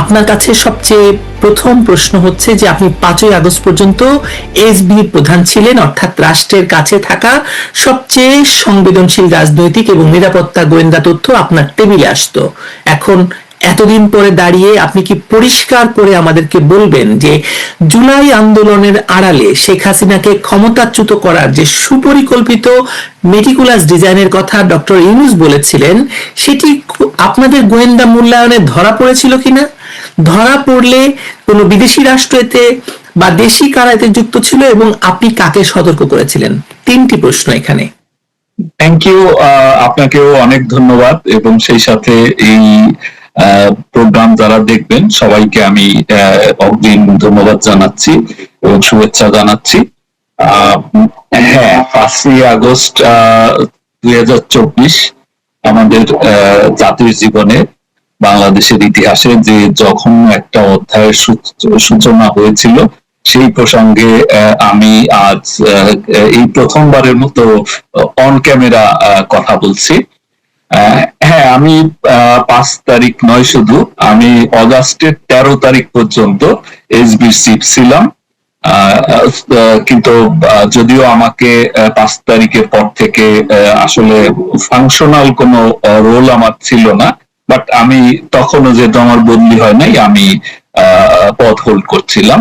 আপনার কাছে সবচেয়ে প্রথম প্রশ্ন হচ্ছে যে আপনি 5ই আগস্ট পর্যন্ত এসবির প্রধান ছিলেন, অর্থাৎ রাষ্ট্রের কাছে থাকা সবচেয়ে সংবেদনশীল রাজনৈতিক এবং নিরাপত্তা গোয়েন্দা তথ্য আপনার টেবিলে আসতো। এখন এতদিন পরে দাঁড়িয়ে আপনি কি পরিষ্কার করে আমাদেরকে বলবেন যে জুলাই আন্দোলনের আড়ালে শেখ হাসিনাকে ক্ষমতাচ্যুত করার যে সুপরিকল্পিত মেটিকুলাস ডিজাইনের কথা ডক্টর ইউনূস বলেছিলেন, সেটি আপনাদের গোয়েন্দা মূল্যায়নে ধরা পড়েছিল কিনা? ধরা পড়লে কোনো বিদেশি রাষ্ট্র এতে বা দেশি কারা এতে যুক্ত ছিল এবং আপনি কাকে সতর্ক করেছিলেন? 3টি প্রশ্ন এখানে। থ্যাংক ইউ, আপনাকেও অনেক ধন্যবাদ এবং সেই সাথে এই প্রোগ্রাম যারা দেখবেন সবাইকে আমি অগ্রিম ধন্যবাদ জানাচ্ছি এবং শুভেচ্ছা জানাচ্ছি। হ্যাঁ, 5ই আগস্ট 2024 আমাদের জাতির জীবনে, বাংলাদেশের ইতিহাসে যে জঘন্য একটা অধ্যায়ের সূচনা হয়েছিল, সেই প্রসঙ্গে আমি আজ এই প্রথমবারের মতো অন ক্যামেরা কথা বলছি। হ্যাঁ, আমি 5 তারিখ নয়, শুধু আমি অগাস্টের 13 তারিখ পর্যন্ত এসবির চিফ ছিলাম। কিন্তু যদিও আমাকে 5 তারিখের পর থেকে আসলে ফাংশনাল কোনো রোল আমার ছিল না, বাট আমি তখনও যেহেতু আমার বদলি হয় নাই, আমি পদ হোল্ড করছিলাম।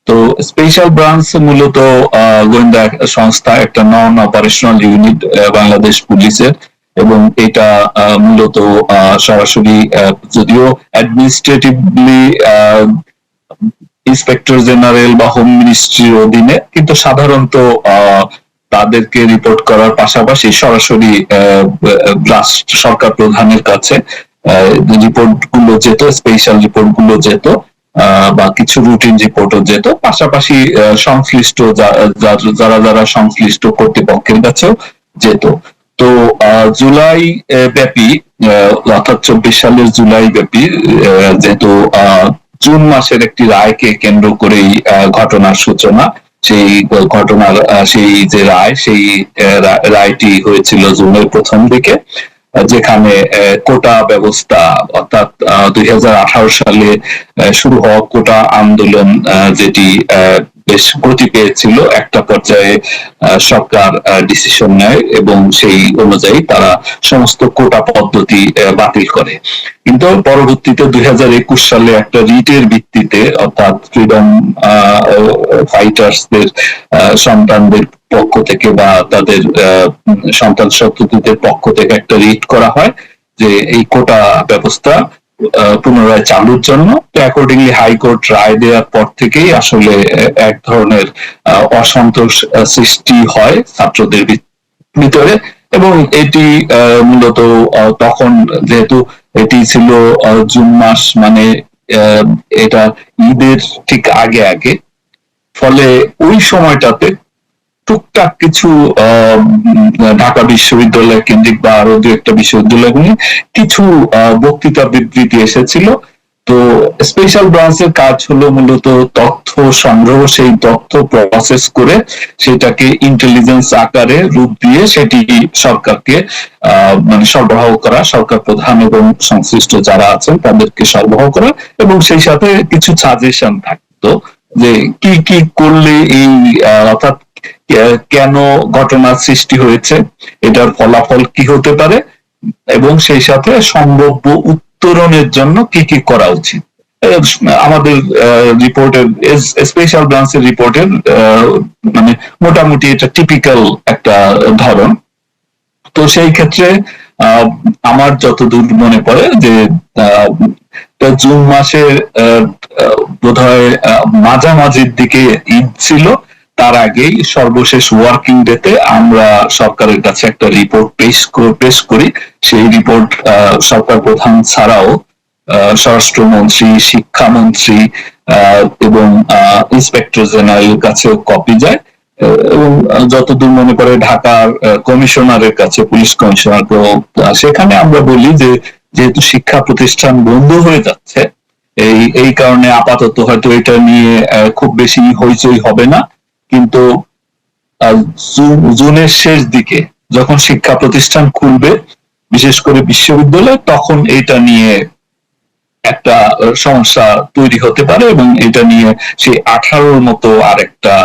তো স্পেশাল ব্রাঞ্চ মূলত গোয়েন্দা সংস্থা, একটা নন অপারেশনাল ইউনিট বাংলাদেশ পুলিশের, এবং এটা মূলত সরাসরি, যদিও অ্যাডমিনিস্ট্রেটিভলি ইন্সপেক্টর জেনারেল বা হোম মিনিস্ট্রির অধীনে, কিন্তু সাধারণত তাদেরকে রিপোর্ট করার পাশাপাশি সরাসরি সরকার প্রধানের কাছে রিপোর্ট গুলো যেত, স্পেশাল রিপোর্ট গুলো যেত, বা কিছু রুটিন রিপোর্টও যেত, পাশাপাশি সংশ্লিষ্ট যারা যারা সংশ্লিষ্ট কর্তৃপক্ষের কাছেও যেত। তো জুলাই ব্যাপী, অর্থাৎ 24 সালের জুলাই ব্যাপী, যেহেতু জুন মাসের একটি রায়কে কেন্দ্র করেই ঘটনার সূচনা, সেই ঘটনার সেই যে রায়, সেই রায়টি হয়েছিল জুনের প্রথম দিকে, যেখানে কোটা ব্যবস্থা, অর্থাৎ 2018 সালে শুরু হওয়া কোটা আন্দোলন, যেটি বেশ গতি পেয়েছিল, একটা পর্যায়ে সরকার ডিসিশন নেয় এবং সেই অনুযায়ী তারা সমস্ত কোটা পদ্ধতি বাতিল করে। কিন্তু পরবর্তীতে 2021 সালে একটা রিটের ভিত্তিতে, অর্থাৎ ফ্রিডম ফাইটার্সদের সন্তানদের পক্ষ থেকে বা তাদের সন্তান সন্ততিদের পক্ষ থেকে একটা রিট করা হয় যে এই কোটা ব্যবস্থা পুনরায় চালুর জন্য। অ্যাকর্ডিংলি হাইকোর্ট রায় দেওয়ার পর থেকেই আসলে এক ধরনের অসন্তোষ সৃষ্টি হয় ছাত্রদের ভিতরে, এবং এটি মূলত তখন, যেহেতু এটি ছিল জুন মাস, মানে এটা ঈদের ঠিক আগে আগে, ফলে ওই সময়টাতে টুকটাক কিছু ঢাকা বিশ্ববিদ্যালয় কেন্দ্রিক বা আরো দু একটা বিশ্ববিদ্যালয়গুলি কিছু বক্তৃতা বিবৃতি এসেছিল। তো স্পেশাল ব্রাঞ্চের কাজ হলো মূলত তথ্য সংগ্রহ, সেই তথ্য প্রসেস করে সেটাকে ইন্টেলিজেন্স আকারে রূপ দিয়ে সেটি সরকারকে মানে সরবরাহ করা, সরকার প্রধান এবং সংশ্লিষ্ট যারা আছেন তাদেরকে সরবরাহ করা, এবং সেই সাথে কিছু সাজেশন থাকতো যে কি কি করলে এই, অর্থাৎ কেন ঘটনার সৃষ্টি হয়েছে, এটার ফলাফল কি হতে পারে, এবং সেই সাথে সম্ভাব্য উত্তরণের জন্য কি কি করা উচিত। আমাদের রিপোর্টের, স্পেশাল ব্রাঞ্চের রিপোর্টের মানে মোটামুটি এটা টিপিক্যাল একটা ধরন। তো সেই ক্ষেত্রে আমার যতদূর মনে পড়ে যে জুন মাসের বোধহয় মাঝামাঝির দিকে ঈদ ছিল, তার আগেই সর্বশেষ ওয়ার্কিং ডেতে আমরা সরকারের কাছে একটা রিপোর্ট পেশ করি। সেই রিপোর্ট সরকার প্রধান ছাড়াও স্বরাষ্ট্রমন্ত্রী, শিক্ষামন্ত্রী এবং ইন্সপেক্টর জেনারেলের কাছেও কপি যায়, এবং যতদূর মনে পড়ে ঢাকার কমিশনারের কাছে, পুলিশ কমিশনারকেও। সেখানে আমরা বলি যে যেহেতু শিক্ষা প্রতিষ্ঠান বন্ধ হয়ে যাচ্ছে, এই কারণে আপাতত হয়তো এটা নিয়ে খুব বেশি হইচই হবে না, কিন্তু জুনের শেষ দিকে যখন শিক্ষা প্রতিষ্ঠান খুলবে, বিশেষ করে বিশ্ববিদ্যালয়, তখন এটা নিয়ে একটা সমস্যা তৈরি হতে পারে, এবং এটা নিয়ে সেই 18-র মতো আরেকটা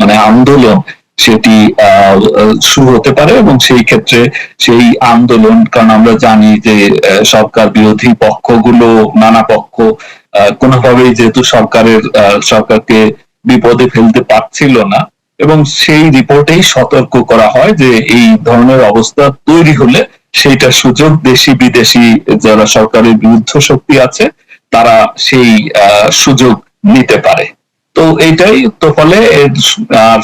মানে আন্দোলন সেটি শুরু হতে পারে। এবং সেই ক্ষেত্রে সেই আন্দোলন, কারণ আমরা জানি যে সরকার বিরোধী পক্ষগুলো, নানা পক্ষ কোনোভাবেই যেহেতু সরকারকে বিপদে ফেলতে পারছিল না, এবং সেই রিপোর্টেই সতর্ক করা হয় যে এই ধরনের অবস্থা তৈরি হলে সেইটা সুযোগ দেশি বিদেশি যারা সরকারের বিরুদ্ধ শক্তি আছে তারা সেই সুযোগ নিতে পারে। তো এইটাই তো ফলে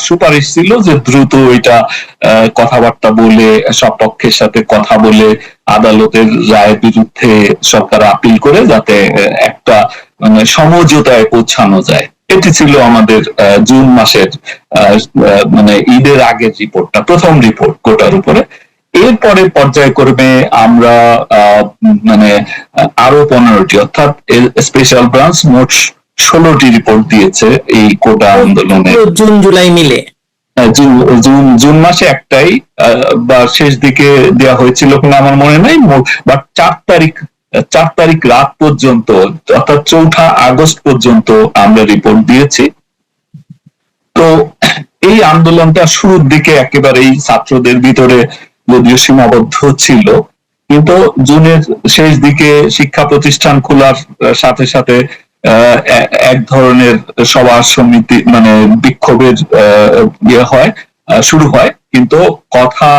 সুপারিশ ছিল যে দ্রুত এটা কথাবার্তা বলে, সব পক্ষের সাথে কথা বলে আদালতের রায়ের বিরুদ্ধে সরকার আপিল করে যাতে একটা মানে সমঝোতায় পৌঁছানো যায়। এটি ছিল আমাদের জুন মাসের মানে ঈদের আগের রিপোর্টটা, প্রথম রিপোর্ট কোটার উপরে। এরপরে পর্যায়ক্রমে আমরা মানে আরো 15টি, অর্থাৎ স্পেশাল ব্রাঞ্চ মোট 16টি রিপোর্ট দিয়েছে এই কোটা আন্দোলনে, জুন জুলাই মিলে। জুন মাসে একটাই বা শেষ দিকে দেওয়া হয়েছিল কিনা আমার মনে নাই, বাট 4 তারিখ রাত পর্যন্ত, অর্থাৎ 4 আগস্ট পর্যন্ত আমরা রিপোর্ট দিয়েছি। তো এই আন্দোলনটা শুরুর দিকে একেবারেই ছাত্রদের ভিতরে যদিও সীমাবদ্ধ ছিল, কিন্তু জুনের শেষ দিকে শিক্ষা প্রতিষ্ঠান খোলার সাথে সাথে এক ধরনের সভা সমিতি মানে বিক্ষোভের শুরু হয়। কিন্তু কথা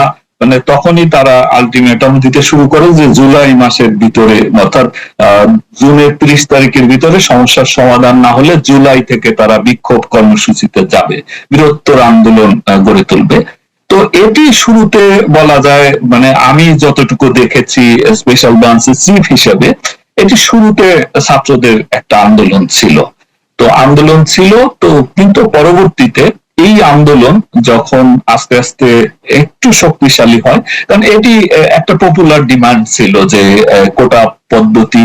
মানে তখনই তারা আলটিমেটাম দিতে শুরু করে যে জুলাই মাসের ভিতরে, অর্থাৎ জুনের 30 তারিখের ভিতরে সমস্যার সমাধান না হলে জুলাই থেকে তারা বিক্ষোভ কর্মসূচিতে যাবে, বৃহত্তর আন্দোলন গড়ে তুলবে। তো এটি শুরুতে বলা যায়, মানে আমি যতটুকু দেখেছি স্পেশাল ব্রাঞ্চের চিফ হিসেবে, এটি শুরুতে ছাত্রদের একটা আন্দোলন ছিল। তো কিন্তু পরবর্তীতে এই আন্দোলন যখন আস্তে আস্তে একটু শক্তিশালী হয়, কারণ এটি একটা পপুলার ডিমান্ড ছিল যে কোটা পদ্ধতি,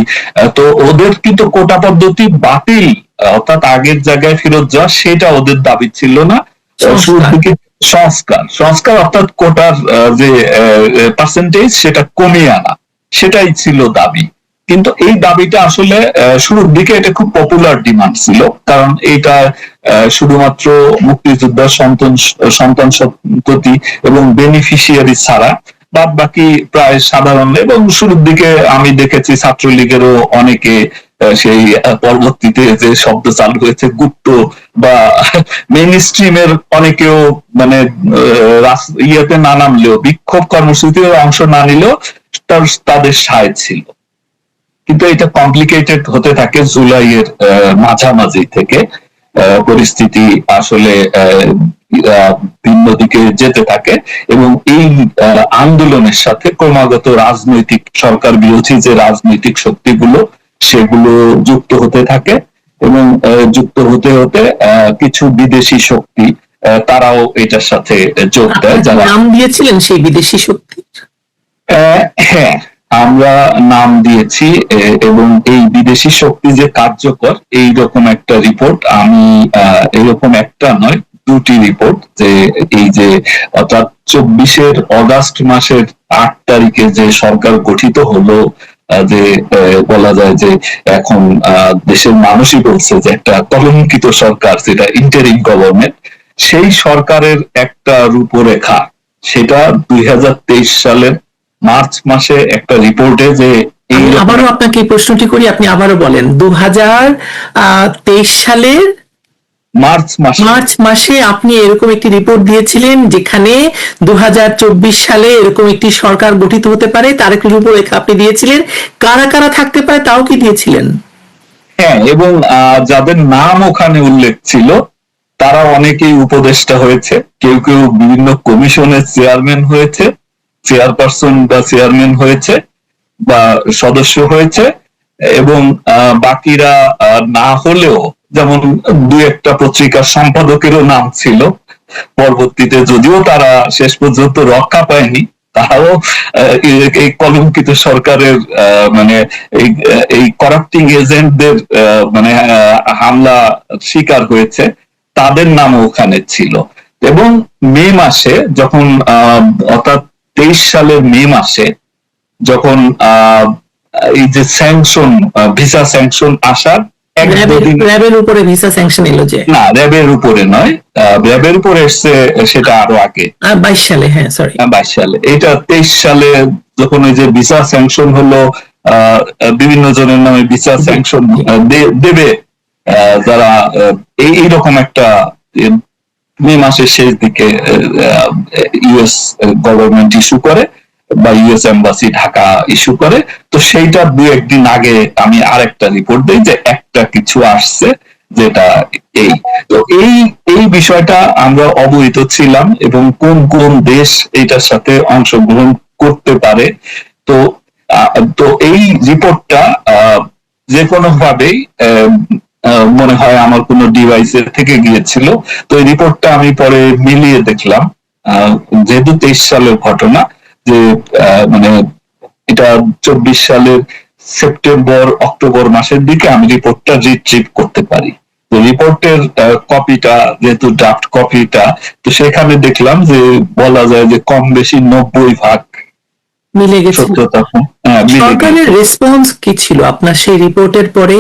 তো ওদের কিন্তু কোটা পদ্ধতি বাতিল, অর্থাৎ আগের জায়গায় ফেরত যাওয়া, সেটা ওদের দাবি ছিল না। শুরুর দিকে সংস্কার অর্থাৎ কোটার যে পার্সেন্টেজ সেটা কমিয়ে আনা, সেটাই ছিল দাবি। কিন্তু এই দাবিটা আসলে শুরুর দিকে এটা খুব পপুলার ডিমান্ড ছিল, কারণ এটা শুধুমাত্র মুক্তিযোদ্ধার সন্তান সন্ততি এবং বেনিফিশিয়ারি ছাড়া বাদ বাকি প্রায় সাধারণ, এবং শুরুর দিকে আমি দেখেছি ছাত্রলীগেরও অনেকে সেই পরবর্তীতে যে শব্দ চালু হয়েছে গুপ্ত বা মেইন স্ট্রিমের অনেকেও মানে ইয়েতে না নামলেও, বিক্ষোভ কর্মসূচিতে অংশ না নিলেও তাদের সায় ছিল। কিন্তু এটা কমপ্লিকেটেড হতে থাকে জুলাইয়ের মাঝামাঝি থেকে, পরিস্থিতি আসলে ভিন্ন দিকে যেতে থাকে, এবং এই আন্দোলনের সাথে ক্রমাগত রাজনৈতিক সরকার বিরোধী যে রাজনৈতিক শক্তিগুলো সেগুলো যুক্ত হতে থাকে, এবং যুক্ত হতে হতে কিছু বিদেশি শক্তি তারাও এটার সাথে যোগ দেয়। যারা নাম দিয়েছিলেন সেই বিদেশি শক্তি? হ্যাঁ, আমরা নাম দিয়েছি, এবং এই বিদেশি শক্তি যে কার্যকর এইরকম একটা রিপোর্ট আমি এরকম একটা নয়, 2টি রিপোর্ট, যে এই যে অর্থাৎ 24 অগাস্ট মাসের 8 তারিখে যে সরকার গঠিত হলো, যে বলা যায় যে এখন দেশের মানুষই বলছে যে একটা কলঙ্কিত সরকার, যেটা ইন্টারিম গভর্নমেন্ট, সেই সরকারের একটা রূপরেখা, সেটা 2023 সালের মার্চ মাসে একটা রিপোর্টে যে আবারও আপনাকে এই প্রশ্নটি করি, আপনি আবারও বলেন। 2023 সালের মার্চ মাসে আপনি এরকম একটি রিপোর্ট দিয়েছিলেন যেখানে 2024 সালে এরকম একটি সরকার গঠিত হতে পারে, তার একটি রূপরেখা আপনি দিয়েছিলেন। কারা কারা থাকতে পারে তাও কি দিয়েছিলেন? হ্যাঁ, এবং যাদের নাম ওখানে উল্লেখ ছিল তারা অনেকেই উপদেষ্টা হয়েছে, কেউ কেউ বিভিন্ন কমিশনের চেয়ারম্যান হয়েছে, চেয়ারপারসন বা চেয়ারম্যান হয়েছে বা সদস্য হয়েছে, এবং বাকিরা না হলেও, যেমন 2-1টা পত্রিকার সম্পাদকেরও নাম ছিল পরবর্তীতে, যদিও তারা শেষ পর্যন্ত রক্ষা পায়নি, তারাও এই কলঙ্কিত সরকারের মানে এই করাপ্টিং এজেন্টদের মানে হামলা শিকার হয়েছে, তাদের নামও ওখানে ছিল। এবং মে মাসে যখন অর্থাৎ 23 সালের মে মাসে যখন এই যে স্যাংশন, ভিসা স্যাংশন আসার এক দুদিন, র্যাবের উপরে ভিসা স্যাংশন এলো যে, না র্যাবের উপরে নয়, র্যাবের উপরে এসছে সেটা আরো আগে, 22 সালে, হ্যাঁ সরি 22 সালে। এটা 23 সালে যখন ওই যে ভিসা স্যাংশন হলো, বিভিন্ন জনের নামে ভিসা স্যাংশন দেবে, যারা এইরকম একটা মে মাসের শেষ দিকে ইউএস গভর্নমেন্ট ইস্যু করে বা ইউএস এম্বাসি ঢাকা ইস্যু করে। তো সেইটা দু একদিন আগে আমি আরেকটা রিপোর্ট দিই যে একটা কিছু আসছে, যেটা এই, তো এই বিষয়টা আমরা অবহিত ছিলাম এবং কোন কোন দেশ এইটার সাথে অংশগ্রহণ করতে পারে। তো তো এই রিপোর্টটা যে কোনো ভাবেই মনে হয় আমার কোনো ডিভাইসের থেকে গিয়েছিল। তো এই রিপোর্টটা আমি পরে মিলিয়ে দেখলাম, যেহেতু 23 সালের ঘটনা, যে মানে এটা 24 সালের সেপ্টেম্বর অক্টোবর মাসের দিকে আমি রিপোর্টটা রিট্রিভ করতে পারি। তো রিপোর্টের কপিটা যেহেতু ড্রাফট কপিটা, তো সেখানে দেখলাম যে বলা যায় যে কম বেশি 90% মিলে গেছে। সত্যতা সরকারের রেসপন্স কি ছিল আপনার সেই রিপোর্টের পরে?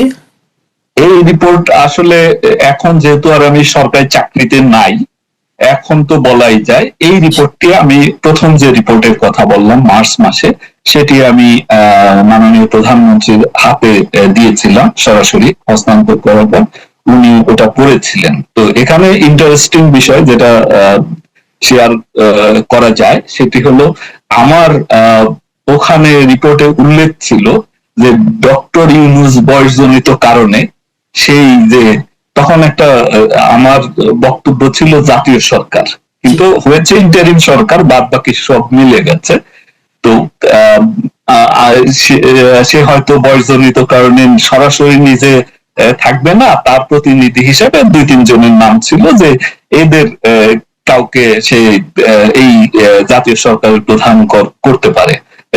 এই রিপোর্ট আসলে এখন যেহেতু আর আমি সরকারি চাকরিতে নাই, এখন তো বলাই যায় এই রিপোর্টটি আমি প্রথম যে রিপোর্টের কথা বললাম মার্চ মাসে, সেটি আমি মাননীয় প্রধানমন্ত্রীর হাতে দিয়েছিলাম সরাসরি হস্তান্তর করার পর, উনি ওটা পড়েছিলেন। তো এখানে ইন্টারেস্টিং বিষয় যেটা শেয়ার করা যায় সেটি হলো, আমার ওখানে রিপোর্টে উল্লেখ ছিল যে ডক্টর ইউনূস বয়সজনিত কারণে, সেই যে তখন একটা আমার বক্তব্য ছিল জাতীয় সরকার, কিন্তু হয়েছে ইন্টারিম সরকার, বাদ বাকি সব মিলে গেছে। তো সে হয়তো বয়সজনিত কারণে সরাসরি নিজে থাকবে না, তার প্রতিনিধি হিসেবে 2-3 জনের নাম ছিল যে এদের কাউকে সে এই জাতীয় সরকারের প্রধান করতে পারে,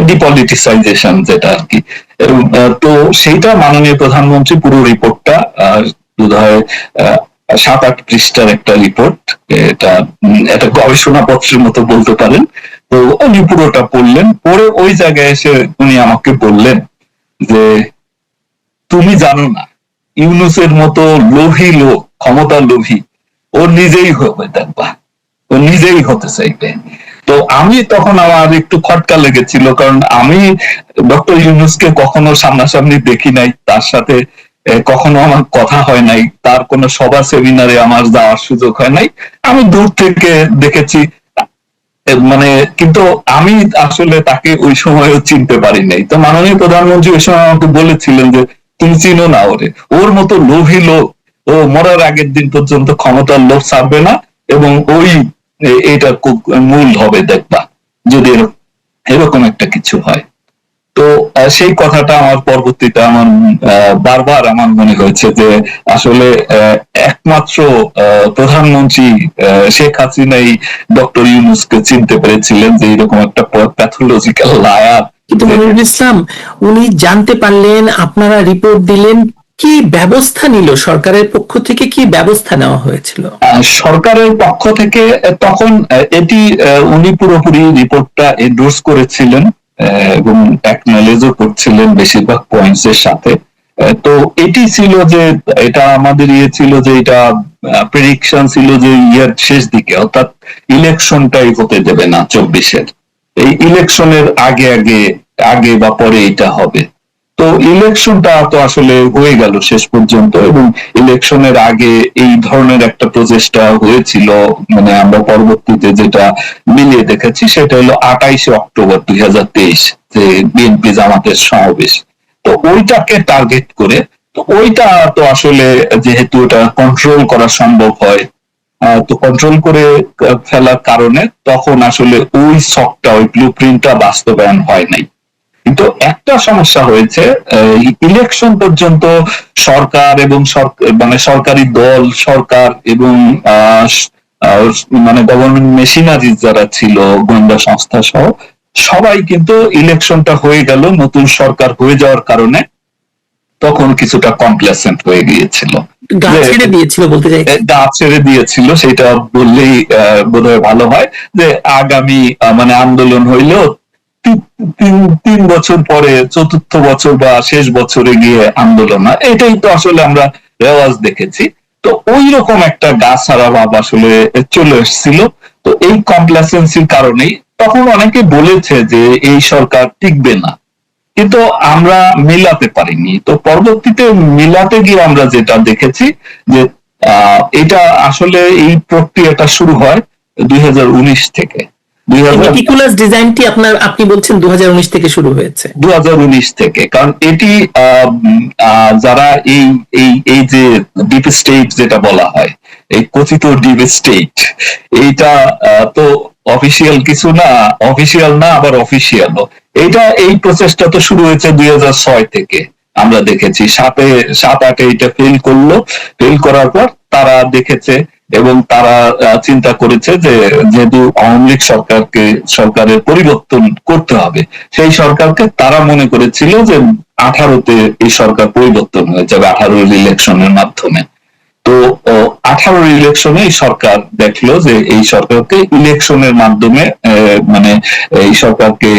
ডিপলিটিসাইজেশন যেটা আর কি। তো সেইটা মাননীয় প্রধানমন্ত্রী পুরো রিপোর্টটা বোধহয় 7-8 পৃষ্ঠার একটা রিপোর্ট, এটা একটা গবেষণাপত্রের মতো বলতে পারেন। তো উনি পুরোটা পড়লেন, পড়ে ওই জায়গায় এসে উনি আমাকে বললেন যে তুমি জানো না ইউনূসের মতো লোভী লোক, ক্ষমতা লোভী, ও নিজেই হবে, দেখবা ও নিজেই হতে চাইবে। তো আমি তখন আমার একটু খটকা লেগেছিল, কারণ আমি ডক্টর ইউনূসকে কখনো সামনাসামনি দেখি নাই, তার সাথে কখনো আমার কথা হয় নাই, তার কোনো সভা সেমিনারে আমার যাওয়ার সুযোগ হয় নাই, আমি দূর থেকে দেখেছি, মানে কিন্তু আমি আসলে তাকে ওই সময়ও চিনতে পারি নাই। তো মাননীয় প্রধানমন্ত্রী ওই সময় আমাকে বলেছিলেন যে তুমি চিনো না ওরে, ওর মতো লোভী লোক, ও মরার আগের দিন পর্যন্ত ক্ষমতার লোভ ছাড়বে না, এবং ওই এটা মূল হবে, দেখবা যদি এরকম একটা কিছু হয়। তো সেই কথাটা আমার পরবর্তীতে আমার বারবার আমার মনে হয়েছে যে আসলে একমাত্র প্রধানমন্ত্রী শেখ হাসিনাই ডক্টর ইউনূসকে চিনতে পেরেছিলেন যে এরকম একটা প্যাথোলজিক্যাল লায়ার। কিন্তু মনিরুল ইসলাম, উনি জানতে পারলেন, আপনারা রিপোর্ট দিলেন, কি ব্যবস্থা নিল সরকারের পক্ষ থেকে, কি ব্যবস্থা নেওয়া হয়েছিল? সরকারের পক্ষ থেকে তখন এটি উনি পুরোপুরি রিপোর্টটা এন্ডোর্স করেছিলেন এবং অ্যাকনলেজও করছিলেন বেশিরভাগ পয়েন্টস এর সাথে। তো এটি ছিল যে এটা আমাদের ছিল যে এটা প্রেডিকশন ছিল যে ইয়ার শেষ দিকে, অর্থাৎ ইলেকশনটাই হতে দেবে না 24-এর, এই ইলেকশনের আগে আগে আগে বা পরে এটা হবে। তো ইলেকশনটা তো আসলে হয়ে গেল শেষ পর্যন্ত, এবং ইলেকশনের আগে এই ধরনের একটা প্রচেষ্টা হয়েছিল, মানে আমরা পরবর্তীতে যেটা মিলিয়ে দেখেছি সেটা হলো 28 অক্টোবর 2023 যে বিএনপি জামাতের সমাবেশ। তো ওইটাকে টার্গেট করে, তো ওইটা তো আসলে যেহেতু এটা কন্ট্রোল করা সম্ভব হয়, তো কন্ট্রোল করে ফেলার কারণে তখন আসলে ওই শকটা, ওই ব্লু প্রিন্টটা বাস্তবায়ন হয় নাই। কিন্তু একটা সমস্যা হয়েছে, ইলেকশন পর্যন্ত সরকার এবং মানে সরকারি দল, সরকার এবং মানে গভর্নমেন্ট মেশিনারি যারা ছিল, গোয়েন্দা সংস্থা সহ সবাই কিন্তু ইলেকশনটা হয়ে গেল, নতুন সরকার হয়ে যাওয়ার কারণে তখন কিছুটা কমপ্লেসেন্ট হয়ে গিয়েছিল, গা ছেড়ে দিয়েছিল বলতে চাই, গা ছেড়ে দিয়েছিল, সেটা বললেই বোধহয় ভালো হয়, যে আগামী মানে আন্দোলন হইলেও তিন বছর পরে চতুর্থ বছর বা শেষ বছরে গিয়ে আন্দোলন হয়, এটাই তো আসলে আমরা রেওয়াজ দেখেছি। তো ওই রকম একটা গা ছাড়া ভাব আসলে চলে এসেছিল। তো এই কমপ্লেসেন্সির কারণেই তখন অনেকে বলেছে যে এই সরকার টিকবে না, কিন্তু আমরা মিলাতে পারিনি। তো পরবর্তীতে মিলাতে গিয়ে আমরা যেটা দেখেছি যে এটা আসলে এই প্রক্রিয়াটা শুরু হয় 2019 থেকে। মেটিকুলাস ডিজাইনটি আপনি বলছেন 2019 থেকে শুরু হয়েছে। 2019 থেকে, কারণ এটি যারা এই এই এই যে ডিপ স্টেট যেটা বলা হয়, এই কথিত ডিপ স্টেট, এইটা তো অফিসিয়াল কিছু না, অফিসিয়াল না আবার অফিসিয়ালও। এই প্রসেসটা তো শুরু হয়েছে 2006 থেকে। আমরা দেখেছি 7-8 এটা ফেল করলো। ফেল করার পর তারা দেখেছে এবং তারা চিন্তা করেছে যে যেহেতু আওয়ামী লীগ সরকারের পরিবর্তন করতে হবে, সেই সরকারকে তারা মনে করেছিল যে 18-তে এই সরকার পরিবর্তন হয়ে যাবে 18-র ইলেকশনের মাধ্যমে। তো 18-র ইলেকশনে এই সরকার দেখলো যে এই সরকারকে ইলেকশনের মাধ্যমে মানে এই সরকারকে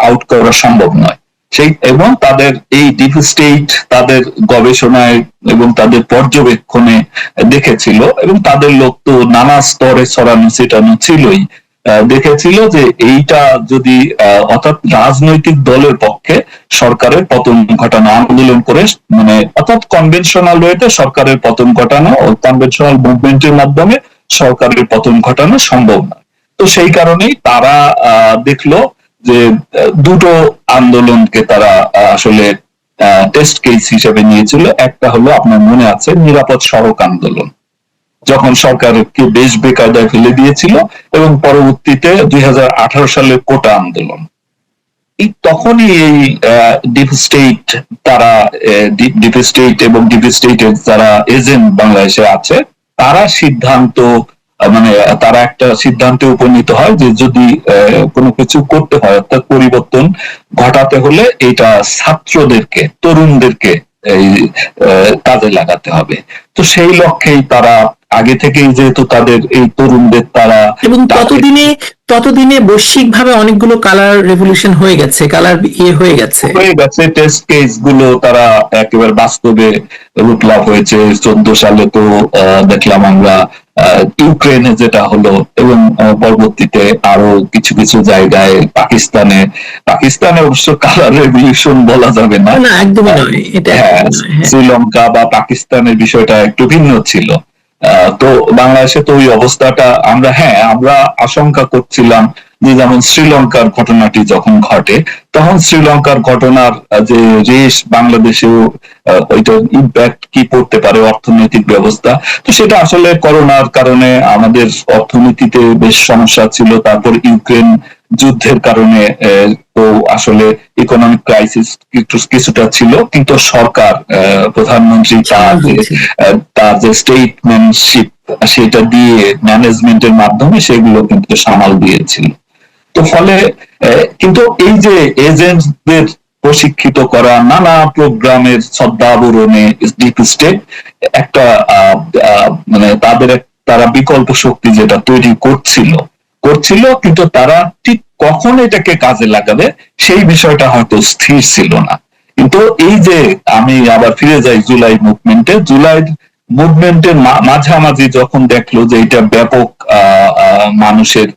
আউট করা সম্ভব নয়। এবং তাদের এই ডিপ স্টেট তাদের গবেষণায় এবং তাদের পর্যবেক্ষণে দেখেছিল, এবং তাদের লোক তো নানা স্তরে ছড়ানো ছিটানো ছিলই, দেখেছিল যে এইটা যদি অর্থাৎ রাজনৈতিক দলের পক্ষে সরকারের পতন ঘটানো, আন্দোলন করে মানে অর্থাৎ কনভেনশনাল ওয়েতে সরকারের পতন ঘটানো ও কনভেনশনাল মুভমেন্টের মাধ্যমে সরকারের পতন ঘটানো সম্ভব না। তো সেই কারণেই তারা দেখলো যে দুটো আন্দোলনকে তারা আসলে টেস্ট কেস হিসেবে নিয়েছিল। একটা হলো আপনার মনে আছে নিরাপদ সড়ক আন্দোলন, যখন সরকারকে বেশ বেকায়দায় ফেলে দিয়েছিল, এবং পরবর্তীতে 2018 সালের কোটা আন্দোলন। তখনই এই ডিপ স্টেট তারা ডিপ স্টেট এবং ডিপ স্টেটের যারা এজেন্ট বাংলাদেশে আছে, তারা সিদ্ধান্ত মানে তারা একটা সিদ্ধান্তে উপনীত হয় যে যদি কোনো কিছু করতে হয় অর্থাৎ পরিবর্তন ঘটাতে হলে এটা ছাত্রদেরকে, তরুণদেরকে এই কাজে লাগাতে হবে। তো সেই লক্ষ্যেই তারা আগে থেকেই যেহেতু তাদের এই তরুণদের তারা, এবং ততদিনে বৈশ্বিক ভাবে অনেকগুলো কালার রেভলিউশন হয়ে গেছে, কালার হয়ে গেছে টেস্ট কেস গুলো তারা একেবারে বাস্তবে রূপ লাভ হয়েছে। 14 সালে তো দেখলাম আমরা ইউক্রেনে যেটা হলো, এবং পরবর্তীতে আরো কিছু কিছু জায়গায় পাকিস্তানে অবশ্য কালার রেভলিউশন বলা যাবে না, একদমই নয় এটা। শ্রীলঙ্কা বা পাকিস্তানের বিষয়টা একটু ভিন্ন ছিল। তো বাংলাদেশে তো ওই অবস্থাটা আমরা আশঙ্কা করছিলাম যে যেমন শ্রীলঙ্কার ঘটনাটি যখন ঘটে, তখন শ্রীলঙ্কার ঘটনার যে রেশ বাংলাদেশেও ওইটার ইম্প্যাক্ট কি পড়তে পারে অর্থনৈতিক ব্যবস্থা। তো সেটা আসলে করোনার কারণে আমাদের অর্থনীতিতে বেশ সমস্যা ছিল, তারপর ইউক্রেন যুদ্ধের কারণে তো আসলে ইকোনমিক ক্রাইসিস কিছুটা ছিল, কিন্তু সরকার প্রধানমন্ত্রী তার যে স্টেটমেন্টশিপ সেটা দিয়ে ম্যানেজমেন্টের মাধ্যমে সেগুলো কিন্তু সামাল দিয়েছিল। তো ফলে কিন্তু এই যে এজেন্টদের প্রশিক্ষিত করা নানা প্রোগ্রামের শ্রদ্ধাবরণে ডিপ স্টেট একটা মানে তারা বিকল্প শক্তি যেটা তৈরি করছিল, কিন্তু তারা ঠিক কখন এটাকে কাজে লাগাবে সেই বিষয়টা হয়তো স্থির ছিল না। কিন্তু এই যে আমি আবার ফিরে যাই জুলাই মুভমেন্টের মাঝামাঝি যখন দেখলো যে এটা ব্যাপক মানুষের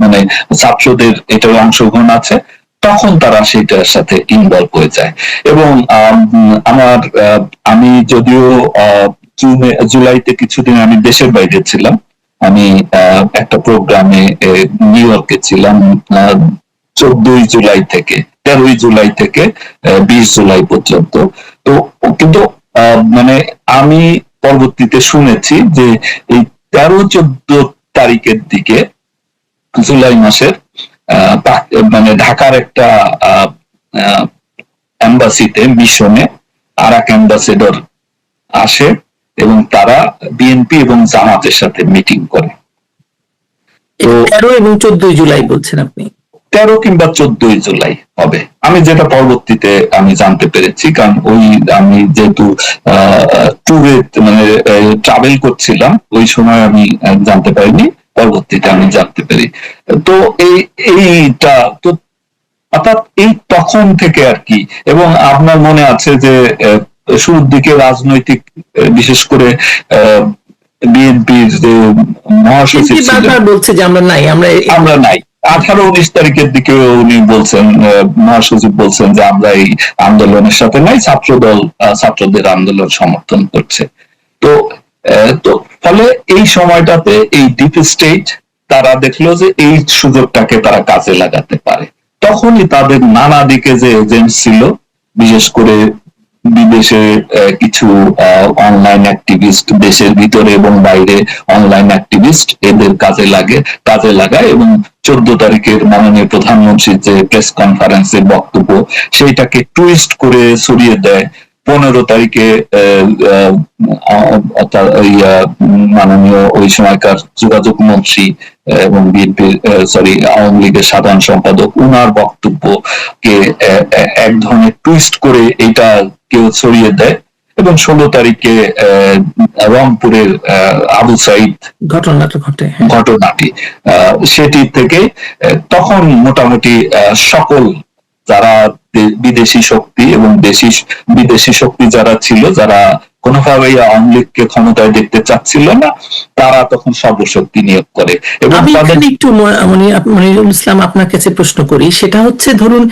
মানে ছাত্রদের এটার অংশগ্রহণ আছে, তখন তারা সেটার সাথে ইনভলভ হয়ে যায়। এবং আমি যদিও জুলাইতে কিছুদিন আমি দেশের বাইরে ছিলাম, আমি একটা প্রোগ্রামে নিউ ইয়র্কে ছিলাম 13ই জুলাই থেকে 20 জুলাই পর্যন্ত। তো কিন্তু মানে আমি পরবর্তীতে শুনেছি যে এই 13-14 তারিখের দিকে জুলাই মাসের মানে ঢাকার একটা এম্বাসিতে মিশনে আরাক অ্যাম্বাসেডর আসে এবং তারা বিএনপি এবং জামাতের সাথে মিটিং করে। তো 13 এবং 14 জুলাই বলছেন আপনি? 13 কিংবা 14 জুলাই হবে, আমি যেটা পরবর্তীতে আমি জানতে পেরেছি, কারণ আমি যেহেতু ট্যুরে মানে ট্রাভেল করছিলাম ওই সময় আমি জানতে পারিনি। পরবর্তীতে আমি জানতে পারি। তো এইটা তো অর্থাৎ এই তখন থেকে আর কি। এবং আপনার মনে আছে যে শুরুর দিকে রাজনৈতিক বিশেষ করে বিএনপির যে মহাসচিব ছিলেন, বারবার বলছে যে আমরা নাই, আমরা নাই। 18-19 তারিখের দিকে উনি বলছেন, মহাসচিব বলছেন যে আমরা এই আন্দোলনের সাথে নাই, ছাত্রদল ছাত্রদের আন্দোলন সমর্থন করছে। তো তো ফলে এই সময়টাতে এই ডিপ স্টেট তারা দেখলো যে এই সুযোগটাকে তারা কাজে লাগাতে পারে। তখনই তাদের নানা দিকে যে এজেন্ট ছিল, বিশেষ করে বিদেশে কিছু অনলাইন অ্যাক্টিভিস্ট, দেশের ভিতরে এবং বাইরে অনলাইন অ্যাক্টিভিস্ট, এদের কাজে লাগায় এবং 14 তারিখের মাননীয় প্রধানমন্ত্রীর যে প্রেস কনফারেন্সের বক্তব্য, সেইটাকে টুইস্ট করে সরিয়ে দেয়। 15 তারিখে মাননীয় ওই সময়কার যোগাযোগ মন্ত্রী এবং বিএনপির আওয়ামী লীগের সাধারণ সম্পাদক, উনার বক্তব্যকে এক ধরনের টুইস্ট করে এটা কেউ ছড়িয়ে দেয়। এবং 16 তারিখে রংপুরের আবু সাইদ ঘটনাটি, সেটি থেকে তখন মোটামুটি সকল যারা বিদেশি শক্তি এবং বিদেশি শক্তি যারা ছিল, যারা কোনোভাবেই আওয়ামী লীগকে ক্ষমতায় দেখতে চাচ্ছিল না, তারা তখন সর্বশক্তি নিয়োগ করে। এবং আমি একটু মনিরুল ইসলাম আপনার কাছে প্রশ্ন করি, সেটা হচ্ছে ধরুন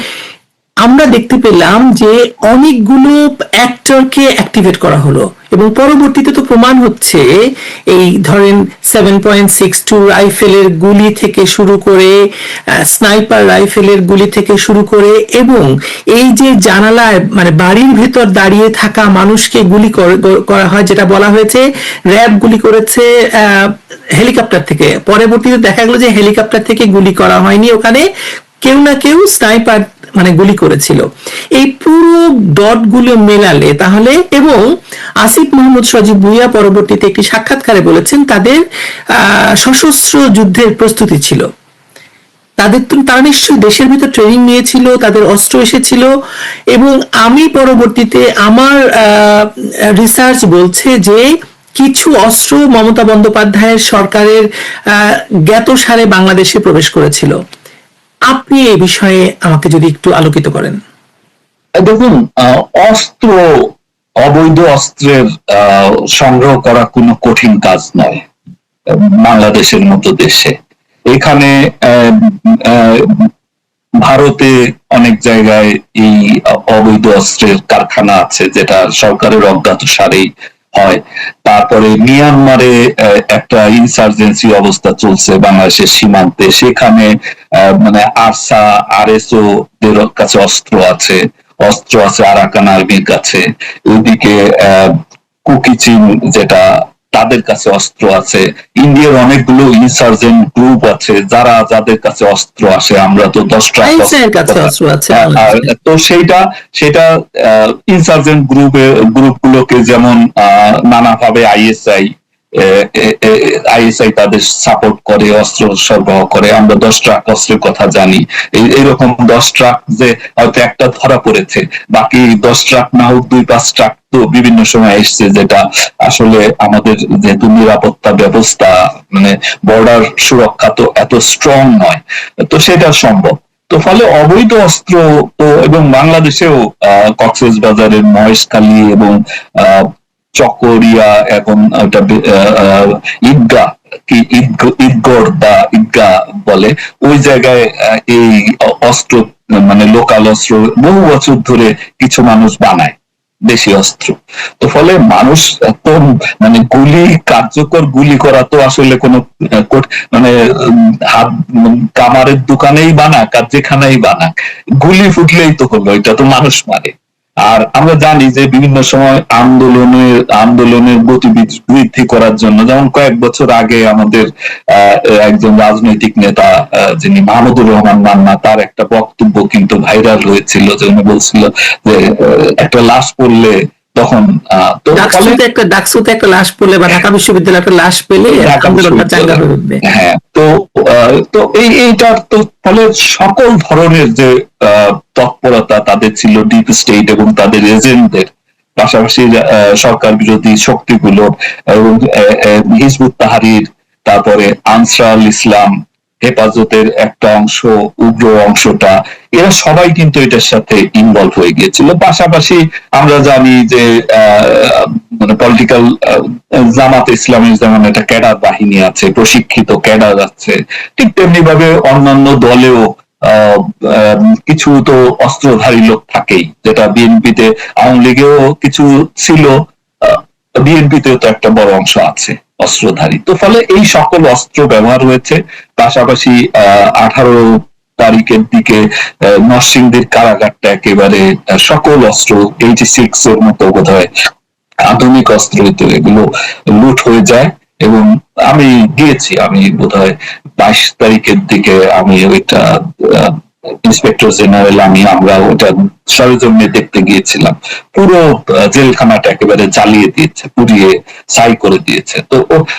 আমরা দেখতে পেলাম যে অনেকগুলো অ্যাক্টরকে অ্যাক্টিভেট করা হলো এবং পরবর্তীতে তো প্রমাণ হচ্ছে এই ধরেন 7.62 রাইফেলের গুলি থেকে শুরু করে স্নাইপার রাইফেলের গুলি থেকে শুরু করে এবং এই যে জানালায় মানে বাড়ির ভেতর দাঁড়িয়ে থাকা মানুষকে গুলি করা হয়, যেটা বলা হয়েছে র্যাব গুলি করেছে হেলিকপ্টার থেকে। পরবর্তীতে দেখা গেল যে হেলিকপ্টার থেকে গুলি করা হয়নি, ওখানে কেউ না কেউ স্নাইপার গুলি করেছিল। এই পুরো ডট গুলো মেলালে তাহলে, এবং আসিফ মাহমুদ সজীব ভুঁইয়া পরবর্তীতে একটি সাক্ষাৎকারে বলেছেন তাদের সশস্ত্র যুদ্ধের প্রস্তুতি ছিল, তারা নিশ্চয়ই দেশের ভিতর ট্রেনিং নিয়েছিল, তাদের অস্ত্র এসেছিল। এবং আমি পরবর্তীতে আমার রিসার্চ বলছে যে কিছু অস্ত্র মমতা বন্দ্যোপাধ্যায়ের সরকারের জ্ঞাতসারে বাংলাদেশে প্রবেশ করেছিল। আপনি এই বিষয়ে আমাকে যদি একটু আলোকিত করেন। দেখুন, অবৈধ অস্ত্রের সংগ্রহ করা কোনো কঠিন কাজ নয় বাংলাদেশের মতো দেশে। এখানে ভারতে অনেক জায়গায় এই অবৈধ অস্ত্রের কারখানা আছে, যেটা সরকারের অজ্ঞাতসারেই হয়। তারপরে মিয়ানমারে একটা ইনসার্জেন্সি অবস্থা চলছে বাংলাদেশের সীমান্তে, সেখানে মানে আরসা আরএসও দের কাছে অস্ত্র আছে আরাকান আর্মির কাছে। ওইদিকে কুকি চীন যেটা, তাদের কাছে অস্ত্র আছে। ইন্ডিয়ার অনেকগুলো ইনসার্জেন্ট গ্রুপ আছে যাদের কাছে অস্ত্র আসে। আমরা তো 10টা তো সেটা ইনসার্জেন্ট গ্রুপগুলোকে যেমন নানাভাবে আইএসআই তাদের সাপোর্ট করে, অস্ত্র সরবরাহ করে। আমরা 10 ট্রাক অস্ত্রের কথা জানি। এইরকম 10 ট্রাক যে হয়তো একটা ধরা পড়েছে, বাকি 10 ট্রাক না হোক 2-5 ট্রাক তো বিভিন্ন সময় এসছে, যেটা আসলে আমাদের যেহেতু নিরাপত্তা ব্যবস্থা মানে বর্ডার সুরক্ষা তো এত স্ট্রং নয়, তো সেটা সম্ভব। তো ফলে অবৈধ অস্ত্র তো, এবং বাংলাদেশেও কক্সবাজারের মহেশখালী এবং চকরিয়া এবং ঈদগাহ কি ঈদগড় বা ঈদগাহ বলে, ওই জায়গায় এই অস্ত্র মানে লোকাল অস্ত্র বহু বছর ধরে কিছু মানুষ বানায় দেশি অস্ত্র। তো ফলে মানুষ এত মানে কার্যকর গুলি করা তো আসলে কোনো মানে হাত কামারের দোকানেই বানাক আর যেখানেই বানাক, গুলি ফুটলেই তো হলো, এটা তো মানুষ মারে। আর আমরা জানি যে বিভিন্ন সময় আন্দোলনের গতি বৃদ্ধি করার জন্য, যেমন কয়েক বছর আগে আমাদের একজন রাজনৈতিক নেতা যিনি মাহমুদুর রহমান মান্না, তার একটা বক্তব্য কিন্তু ভাইরাল হয়েছিল, যে উনি বলছিল যে একটা লাশ পড়লে তখন ডাকসুতে একটা লাশ পড়লে বা ঢাকা বিশ্ববিদ্যালয়ে একটা লাশ পেলে হ্যাঁ, তো এইটার তো ফলে সকল ধরনের যে তৎপরতা তাদের ছিল ডিপ স্টেট এবং তাদের এজেন্টদের, পাশাপাশি সরকার বিরোধী শক্তিগুলো এবং হিজবুত তাহরির, তারপরে আনসারুল ইসলাম, হেফাজতের একটা অংশ, উগ্র অংশটা, এরা সবাই কিন্তু এটার সাথে ইনভলভ হয়ে গিয়েছিল। পাশাপাশি আমরা জানি যে মানে পলিটিক্যাল জামাত ইসলামের যেমন একটা ক্যাডার বাহিনী আছে, প্রশিক্ষিত ক্যাডার আছে, ঠিক তেমনি ভাবে অন্যান্য দলেও কিছু তো অস্ত্রধারী লোক থাকেই, যেটা বিএনপিতে, আওয়ামী লীগেও কিছু ছিল, বিএনপিতেও তো একটা বড় অংশ আছে অস্ত্রধারী। তো ফলে এই সকল অস্ত্র ব্যবহার হয়েছে। পাশাপাশি 18 তারিখের দিকে নরসিংদীর কারাগারটা একেবারে সকল অস্ত্র, 86 এর মতো বোধহয় আধুনিক অস্ত্র, এগুলো লুট হয়ে যায়। এবং আমি গিয়েছি, আমি বোধহয় 22 তারিখের দিকে আমি ওইটা ইন্সপেক্টর জেনারেল, আমরা ওটা সরেজমিনে দেখতে গিয়েছিলাম। পুরো জেলখানাটা একেবারে জ্বালিয়ে দিয়েছে, পুড়িয়ে ছাই করে দিয়েছে।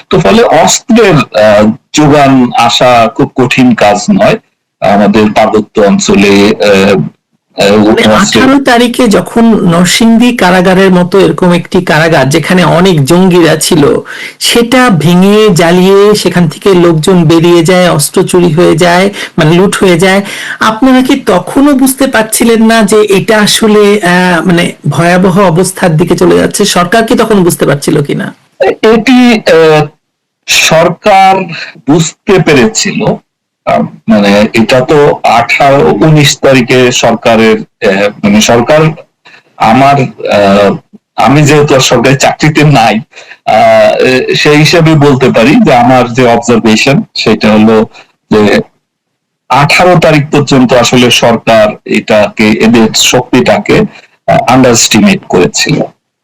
তো ফলে অস্ত্রের যোগান আসা খুব কঠিন কাজ নয় আমাদের পার্বত্য অঞ্চলে। 18 তারিখে যখন নরসিংদী কারাগারের মতো এরকম একটি কারাগার যেখানে অনেক জঙ্গিরা ছিল, সেটা ভেঙে জ্বালিয়ে সেখান থেকে লোকজন বেরিয়ে যায়, অস্ত্র চুরি হয়ে যায়, মানে লুট হয়ে যায়, আপনারা কি তখনও বুঝতে পারছিলেন না যে এটা আসলে মানে ভয়াবহ অবস্থার দিকে চলে যাচ্ছে? সরকার কি তখন বুঝতে পারছিল কিনা? এটি সরকার বুঝতে পেরেছিল। মানে এটা তো 18-19 তারিখে সরকারের, মানে সরকার, আমার আমি যেহেতু সরকারি চাকরিতে নাই, সেই হিসাবে বলতে পারি যে আমার যে অবজারভেশন সেটা হলো যে 18 তারিখ পর্যন্ত আসলে সরকার এটাকে, এদের শক্তিটাকে আন্ডারস্টিমেট করেছিল।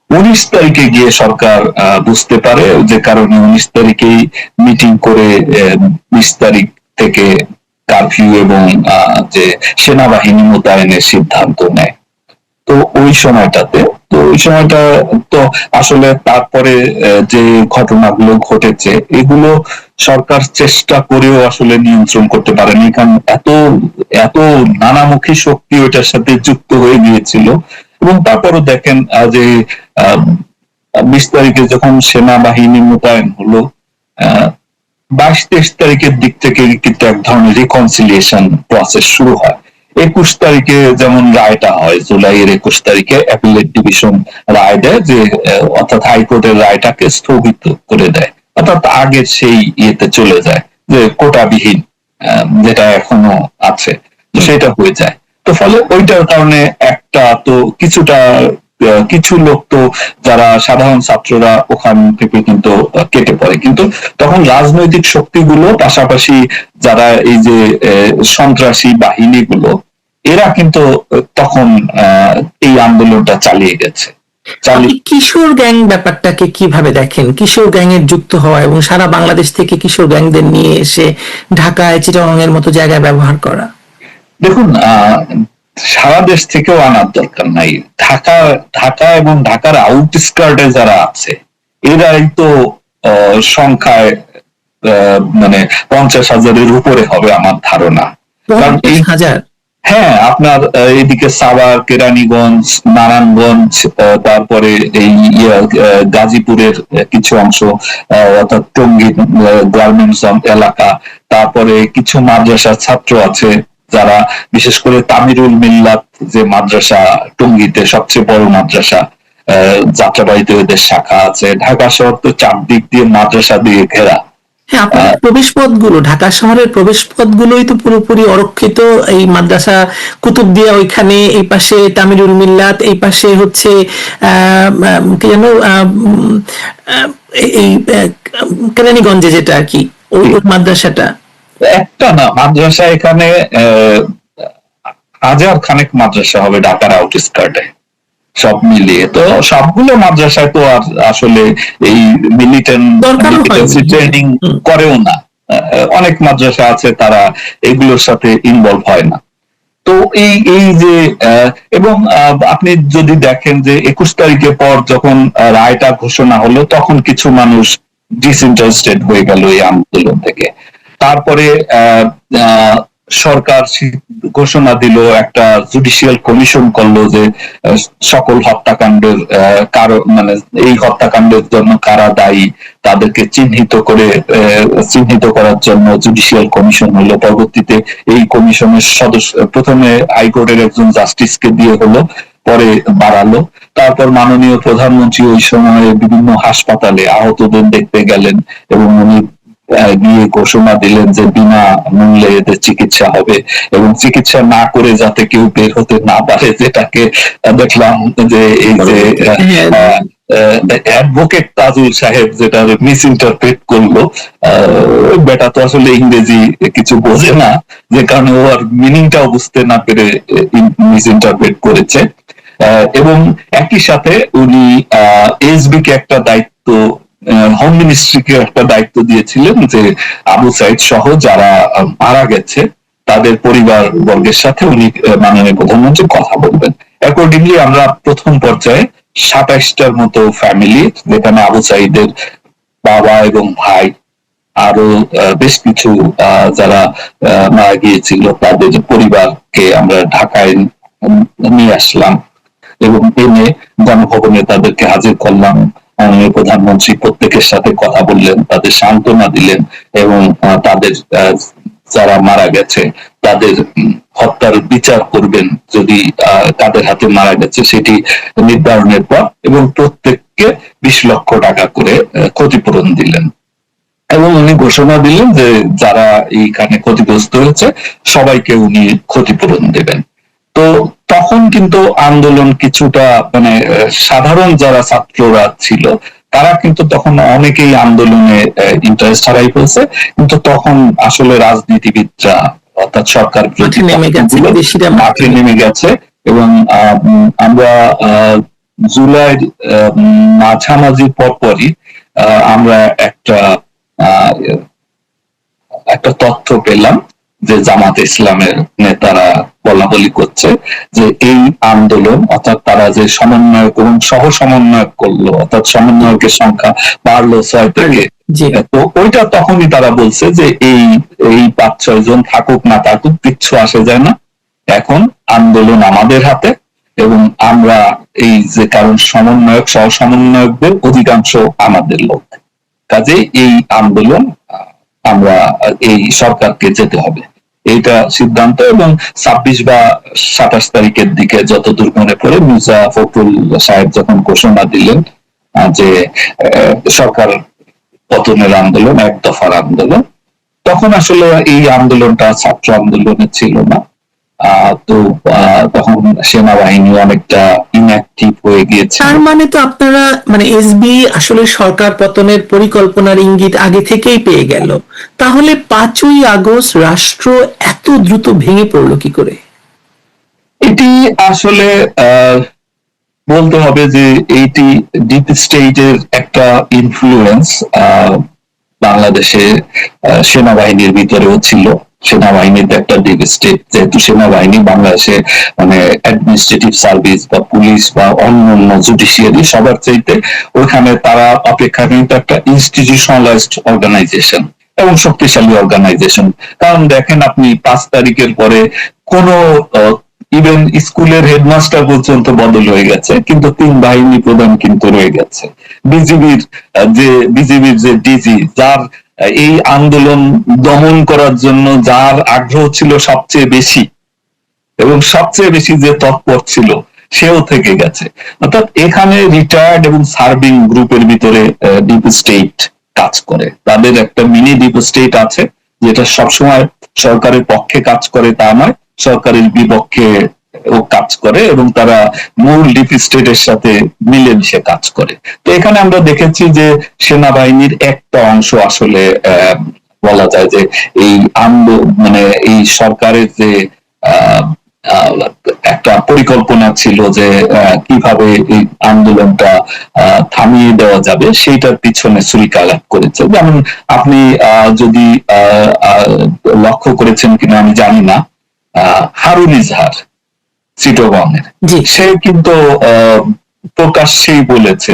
19 তারিখে গিয়ে সরকার বুঝতে পারে, যে কারণে 19 তারিখেই মিটিং করে 20 তারিখ থেকে কারফিউ এবং যে সেনাবাহিনী মোতায়েনের সিদ্ধান্ত নেয়। তো ওই সময়টাতে, তো ওই সময়টা তো আসলে তারপরে যে ঘটনাগুলো ঘটেছে, এগুলো সরকার চেষ্টা করেও আসলে নিয়ন্ত্রণ করতে পারেনি, কারণ এত এত নানামুখী শক্তি ওইটার সাথে যুক্ত হয়ে গিয়েছিল। এবং তারপরও দেখেন যে 20 তারিখে যখন সেনাবাহিনী মোতায়েন হলো, 22-23 তারিখের দিক থেকে কিন্তু এক ধরনের রিকনসিলিয়েশন প্রসেস শুরু হয়। 21 তারিখে যেমন রায়টা হয়, জুলাইয়ের 21 তারিখে অ্যাপিলেট ডিভিশন রায় দেয় যে, অর্থাৎ হাইকোর্টের রায়টাকে স্থগিত করে দেয়, অর্থাৎ আগের সেই ইয়েতে চলে যায়, যে কোটাবিহীন যেটা এখনো আছে সেটা হয়ে যায়। তো ফলে ওইটার কারণে একটা তো কিছুটা কিছু লোক তো, যারা সাধারণ ছাত্ররা, ওখান থেকে কিন্তু কেটে পড়ে। কিন্তু তখন রাজনৈতিক শক্তিগুলো, পাশাপাশি যারা এই যে সন্ত্রাসী বাহিনীগুলো, এরা কিন্তু তখন এই আন্দোলনটা চালিয়ে গেছে। কিশোর গ্যাং ব্যাপারটাকে কিভাবে দেখেন? কিশোর গ্যাং এর যুক্ত হওয়া এবং সারা বাংলাদেশ থেকে কিশোর গ্যাংদের নিয়ে এসে ঢাকায়, চিটাগং এর মতো জায়গায় ব্যবহার করা। দেখুন, সারা দেশ থেকেও আনার দরকার নাই। ঢাকা এবং ঢাকার আউটস্কার্টে যারা আছে, এরাই তো সংখ্যায় মানে 50,000-এর উপরে হবে আমার ধারণা। কারণ 50,000? হ্যাঁ, আপনার এইদিকে সাভার, কেরানীগঞ্জ, নারায়ণগঞ্জ, তারপরে এই গাজীপুরের কিছু অংশ, অর্থাৎ টঙ্গী গার্মেন্টস এলাকা, তারপরে কিছু মাদ্রাসার ছাত্র আছে যারা, বিশেষ করে তামিরুল মিল্লাত যে মাদ্রাসা টঙ্গীতে সবচেয়ে বড় মাদ্রাসা, যাত্রাবাড়িতে ওদের শাখা আছে। ঢাকা শহর তো চারদিক দিয়ে মাদ্রাসা দিয়ে ঘেরা। হ্যাঁ, আপনাদের প্রবেশ পথগুলো, ঢাকা শহরের প্রবেশ পথগুলোই তো পুরোপুরি অরক্ষিত। এই মাদ্রাসা কুতুবদিয়া ওইখানে, এই পাশে তামিরুল মিল্লাত, এই পাশে হচ্ছে কি যেন এই কেরানীগঞ্জে যেটা আর কি, ওই মাদ্রাসাটা। একটা না, মাদ্রাসা এখানে 1000 খানেক মাদ্রাসা হবে ঢাকার আউটস্কার্টে সব মিলিয়ে। তো সবগুলো মাদ্রাসায় তো আর আসলে এই মিলিটেন্ট ট্রেনিং করেও না। অনেক মাদ্রাসা আছে তারা এগুলোর সাথে ইনভলভ হয় না। তো এই যে এবং আপনি যদি দেখেন যে 21 তারিখের পর যখন রায়টা ঘোষণা হলো, তখন কিছু মানুষ ডিসইন্টারেস্টেড হয়ে গেল এই আন্দোলন থেকে। তারপরে সরকার ঘোষণা দিল, একটা জুডিশিয়াল কমিশন করলো যে সকল হত্যাকাণ্ডের মানে এই হত্যাকাণ্ডের জন্য কারা দায়ী তাদেরকে চিহ্নিত করার জন্য জুডিশিয়াল কমিশন হলো। পরবর্তীতে এই কমিশনের সদস্য প্রথমে হাইকোর্টের একজন জাস্টিসকে দিয়ে হলো, পরে বাড়ালো। তারপর মাননীয় প্রধানমন্ত্রী ওই সময়ে বিভিন্ন হাসপাতালে আহতদের দেখতে গেলেন এবং উনি গিয়ে ঘোষণা দিলেন যে বিনা মূল্যে এদের চিকিৎসা হবে এবং চিকিৎসা না করে যাতে কেউ বের হতে না পারে, যেটাকে দেখলাম যে এই যে অ্যাডভোকেট তাজুল সাহেব যেটা মিস ইন্টারপ্রেট করলো। বেটা তো আসলে ইংরেজি কিছু বোঝে না, যে কারণে ও আর মিনিংটাও বুঝতে না পেরে মিস ইন্টারপ্রেট করেছে। এবং একই সাথে উনি এসবি কে একটা দায়িত্ব, হোম মিনিস্ট্রিকে একটা দায়িত্ব দিয়েছিলেন যে আবু সাইদ সহ যারা মারা গেছে তাদের পরিবার বর্গের সাথে উনি মাননীয় প্রধানমন্ত্রী কথা বলবেন। অ্যাকর্ডিংলি আমরা প্রথম পর্যায়ে 27টার মতো ফ্যামিলি, যেখানে আবু সাইদের বাবা এবং ভাই আরো বেশ কিছু যারা মারা গিয়েছিল তাদের পরিবারকে আমরা ঢাকায় নিয়ে আসলাম এবং এনে গণভবনে তাদেরকে হাজির করলাম। মাননীয় প্রধানমন্ত্রী প্রত্যেকের সাথে কথা বললেন, তাদের সান্ত্বনা দিলেন এবং তাদের যারা মারা গেছে তাদের হত্যার বিচার করবেন যদি কাদের হাতে মারা গেছে সেটি নির্ধারণের পর, এবং প্রত্যেককে 20 লক্ষ টাকা করে ক্ষতিপূরণ দিলেন। এবং উনি ঘোষণা দিলেন যে যারা এইখানে ক্ষতিগ্রস্ত হয়েছে সবাইকে উনি ক্ষতিপূরণ দেবেন। তো তখন কিন্তু আন্দোলন কিছুটা মানে সাধারণ যারা ছাত্ররা ছিল তারা কিন্তু তখন অনেকেই আন্দোলনে ইন্টারেস্ট হারাই ফেলছে, কিন্তু তখন আসলে রাজনীতিবিদরা অর্থাৎ সরকার মাঠে নেমে গেছে এবং আমরা জুলাই মাঝামাঝি পরপরই আমরা একটা তথ্য পেলাম যে জামাত ইসলামের নেতারা বলা বলি করছে যে এই আন্দোলন অর্থাৎ তারা যে সমন্বয়ক এবং সহ সমন্বয়ক করলো, অর্থাৎ সমন্বয়কের সংখ্যা বাড়লো 6 থেকে, তো ওইটা তখনই তারা বলছে যে এই 5-6 জন থাকুক না থাকুক কিচ্ছু আসে যায় না, এখন আন্দোলন আমাদের হাতে এবং আমরা এই যে কারণ সমন্বয়ক সহ সমন্বয়কদের অধিকাংশ আমাদের লোক, কাজেই এই আন্দোলন আমরা এই সরকারকে যেতে হবে, এইটা সিদ্ধান্ত। এবং 26 বা 27 তারিখের দিকে যতদূর মনে পড়ে মির্জা ফখরুল সাহেব যখন ঘোষণা দিলেন যে সরকার পতনের আন্দোলন, এক দফার আন্দোলন, তখন আসলে এই আন্দোলনটা ছাত্র আন্দোলনে ছিল না। তো তখন সেনাবাহিনী অনেকটা ইনঅ্যাক্টিভ হয়ে গিয়েছে। তার মানে তো আপনারা মানে এসবি আসলে সরকার পতনের পরিকল্পনার ইঙ্গিত আগে থেকেই পেয়ে গেল, তাহলে 5ই আগস্ট রাষ্ট্র এত দ্রুত ভেঙে পড়লো কি করে? এটি আসলে বলতে হবে যে এইটি ডিপ স্টেটের একটা ইনফ্লুয়েন্স বাংলাদেশে সেনাবাহিনীর ভিতরেও ছিল। সেনাবাহিনীতে একটা ডিপ স্টেট, যেহেতু সেনাবাহিনী বাংলাদেশে মানে অ্যাডমিনিস্ট্রেটিভ সার্ভিস বা পুলিশ বা অন্যান্য জুডিশিয়ারি সবার চাইতে ওইখানে তারা অপেক্ষাকৃত একটা ইনস্টিটিউশনালাইজড অর্গানাইজেশন এবং শক্তিশালী অর্গানাইজেশন। কারণ দেখেন আপনি 5 তারিখের পরে কোন ইভেন স্কুলের হেডমাস্টার পর্যন্ত বদল হয়ে গেছে, কিন্তু 3 বাহিনী প্রধান কিন্তু রয়ে গেছে। বিজিবির যে ডিজি, যার এই আন্দোলন দমন করার জন্য যার আগ্রহ ছিল সবচেয়ে বেশি এবং সবচেয়ে বেশি যে তৎপর ছিল, সেও থেকে গেছে। অর্থাৎ এখানে রিটায়ার্ড এবং সার্ভিং গ্রুপের ভিতরে ডিপ স্টেট কাজ করে, তাদের একটা মিনি ডিপ স্টেট আছে যেটা সবসময় সরকারের পক্ষে কাজ করে তা নয়, সরকারের বিপক্ষে ও কাজ করে এবং তারা মূল ডিপ স্টেটের সাথে মিলেমিশে কাজ করে। তো এখানে আমরা দেখেছি যে সেনাবাহিনীর একটা অংশ আসলে বলা যায় যে এই মানে এই সরকারের যে একটা পরিকল্পনা ছিল যে কিভাবে এই আন্দোলনটা থামিয়ে দেওয়া যাবে সেইটার পিছনে ছুরিকাঘাত করেছে। যেমন আপনি যদি লক্ষ্য করেছেন কিনা আমি জানি না, হারুন ইজহার চিটাগংয়ের, সে কিন্তু প্রকাশ্যেই বলেছে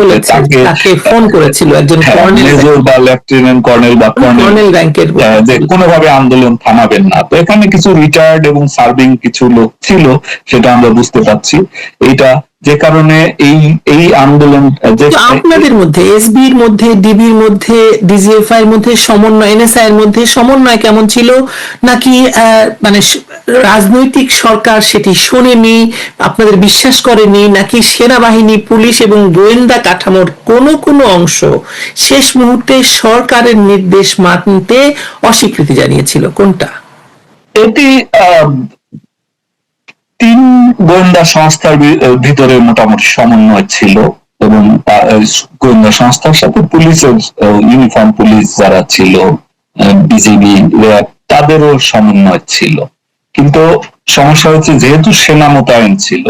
যে তাকে ফোন করেছিল একজন কর্নেল, মেজর বা লেফটেন্যান্ট কর্নেল বা কর্নেল র্যাঙ্কের, যে কোনোভাবে আন্দোলন থামাবেন না। তো এখানে কিছু রিটায়ার্ড এবং সার্ভিং কিছু লোক ছিল, সেটা আমরা বুঝতে পারছি। এইটা যে কারণে এই আন্দোলন যে আপনাদের মধ্যে, এসবির মধ্যে, ডিবির মধ্যে, ডিজিএফআই এর মধ্যে সমন্বয়, এনএসআই এর মধ্যে সমন্বয় কেমন ছিল? নাকি মানে রাজনৈতিক সরকার সেটি শোনেনি, আপনাদের বিশ্বাস করেনি, নাকি সেনাবাহিনী, পুলিশ এবং গোয়েন্দা কাঠামোর কোনো কোনো অংশ শেষ মুহূর্তে সরকারের নির্দেশ মানতে অস্বীকৃতি জানিয়েছিল? কোনটা? এটি তিন গোয়েন্দা সংস্থার ভিতরে মোটামুটি সমন্বয় ছিল, এবং গোয়েন্দা সংস্থার সাথে পুলিশের, ইউনিফর্ম পুলিশ যারা ছিল, বিজিবি, তাদেরও সমন্বয় ছিল। কিন্তু সমস্যা হচ্ছে, যেহেতু সেনা মোতায়েন ছিল,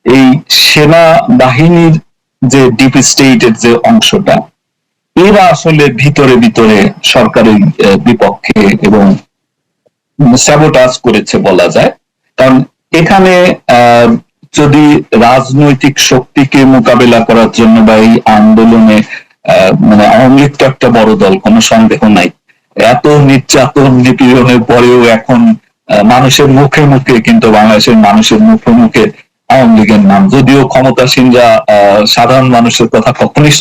এই সেনা বাহিনীর যে ডিপ স্টেটের যে অংশটা, এরা আসলে ভিতরে ভিতরে সরকারের বিপক্ষে এবং স্যাবোটাজ করেছে বলা যায়। কারণ এখানে যদি রাজনৈতিক শক্তিকে মোকাবেলা করার জন্য বা এই আন্দোলনে মানে আওয়ামী লীগ তো একটা বড় দল, কোনো সন্দেহ নাই। এত নির্যাতন নিপীড়নের পরেও এখন মানুষের মুখে মুখে, কিন্তু বাংলাদেশের মানুষের মুখে মুখে আওয়ামী লীগের নাম, যদিও ক্ষমতাসীনরা সাধারণ মানুষের কথা কখনোই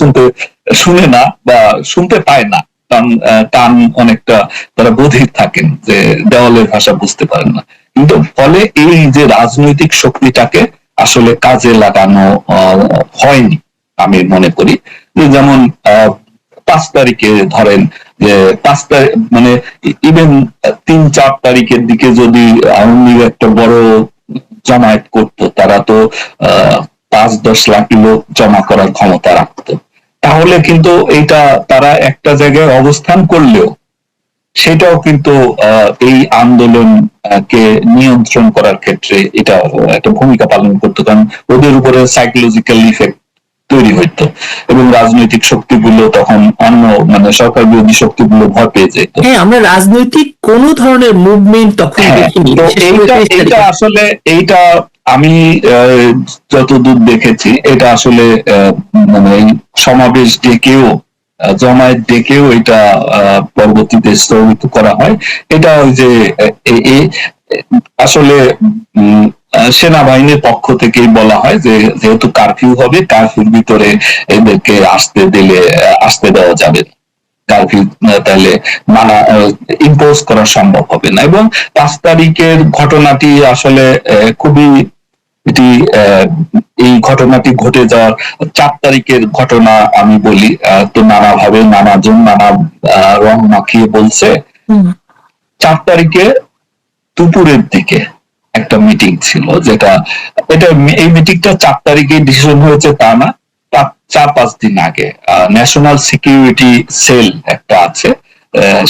শুনে না বা শুনতে পায় না, কারণ টান অনেকটা তারা বধির থাকেন, যে দেওয়ালের ভাষা বুঝতে পারেন না। কিন্তু ফলে এই যে রাজনৈতিক শক্তিটাকে আসলে কাজে লাগানো হয়নি আমি মনে করি। যেমন 5 তারিখে ধরেন, যে 5 তারিখ মানে ইভেন 3-4 তারিখের দিকে যদি আওয়ামী লীগ একটা বড় জমায়েত করতো, তারা তো 5-10 লাখ লোক জমা করার ক্ষমতা রাখতো। তাহলে কিন্তু এইটা তারা একটা জায়গায় অবস্থান করলেও সেটাও কিন্তু এই আন্দোলন কে নিয়ন্ত্রণ করার ক্ষেত্রে এটা একটা ভূমিকা পালন করতো, কারণ ওদের উপরে সাইকোলজিক্যাল ইফেক্ট তৈরি হইতো, এবং রাজনৈতিক শক্তিগুলো তখন অন্য মানে সরকার বিরোধী শক্তিগুলো ভয় পেয়ে যেত। হ্যাঁ, আমরা রাজনৈতিক কোন ধরনের মুভমেন্ট তখন দেখিনি। তো এইটা আসলে এইটা আমি যতদূর দেখেছি, এটা আসলে মানে সমাবেশ ডেকেও, জমায়েত ডেকেও এটা পরবর্তীতে স্থগিত করা হয়। এটা ওই যে আসলে সেনাবাহিনীর পক্ষ থেকেই বলা হয় যে যেহেতু কারফিউ হবে, কারফিউর ভিতরে এদেরকে আসতে দেওয়া যাবে, কারফিউ তাহলে মানা ইম্পোজ করা সম্ভব হবে না। এবং 5 তারিখের ঘটনাটি আসলে খুবই, এটি এই ঘটনাটি ঘটে যাওয়ার 4 তারিখের ঘটনা আমি বলি, তো নানাভাবে নানাজন নানা রং মাখিয়ে বলছে। 4 তারিখে দুপুরের দিকে একটা মিটিং ছিল, এই মিটিংটা 4 তারিখে ডিসিশন হয়েছে তা না, 4-5 দিন আগে ন্যাশনাল সিকিউরিটি সেল একটা আছে,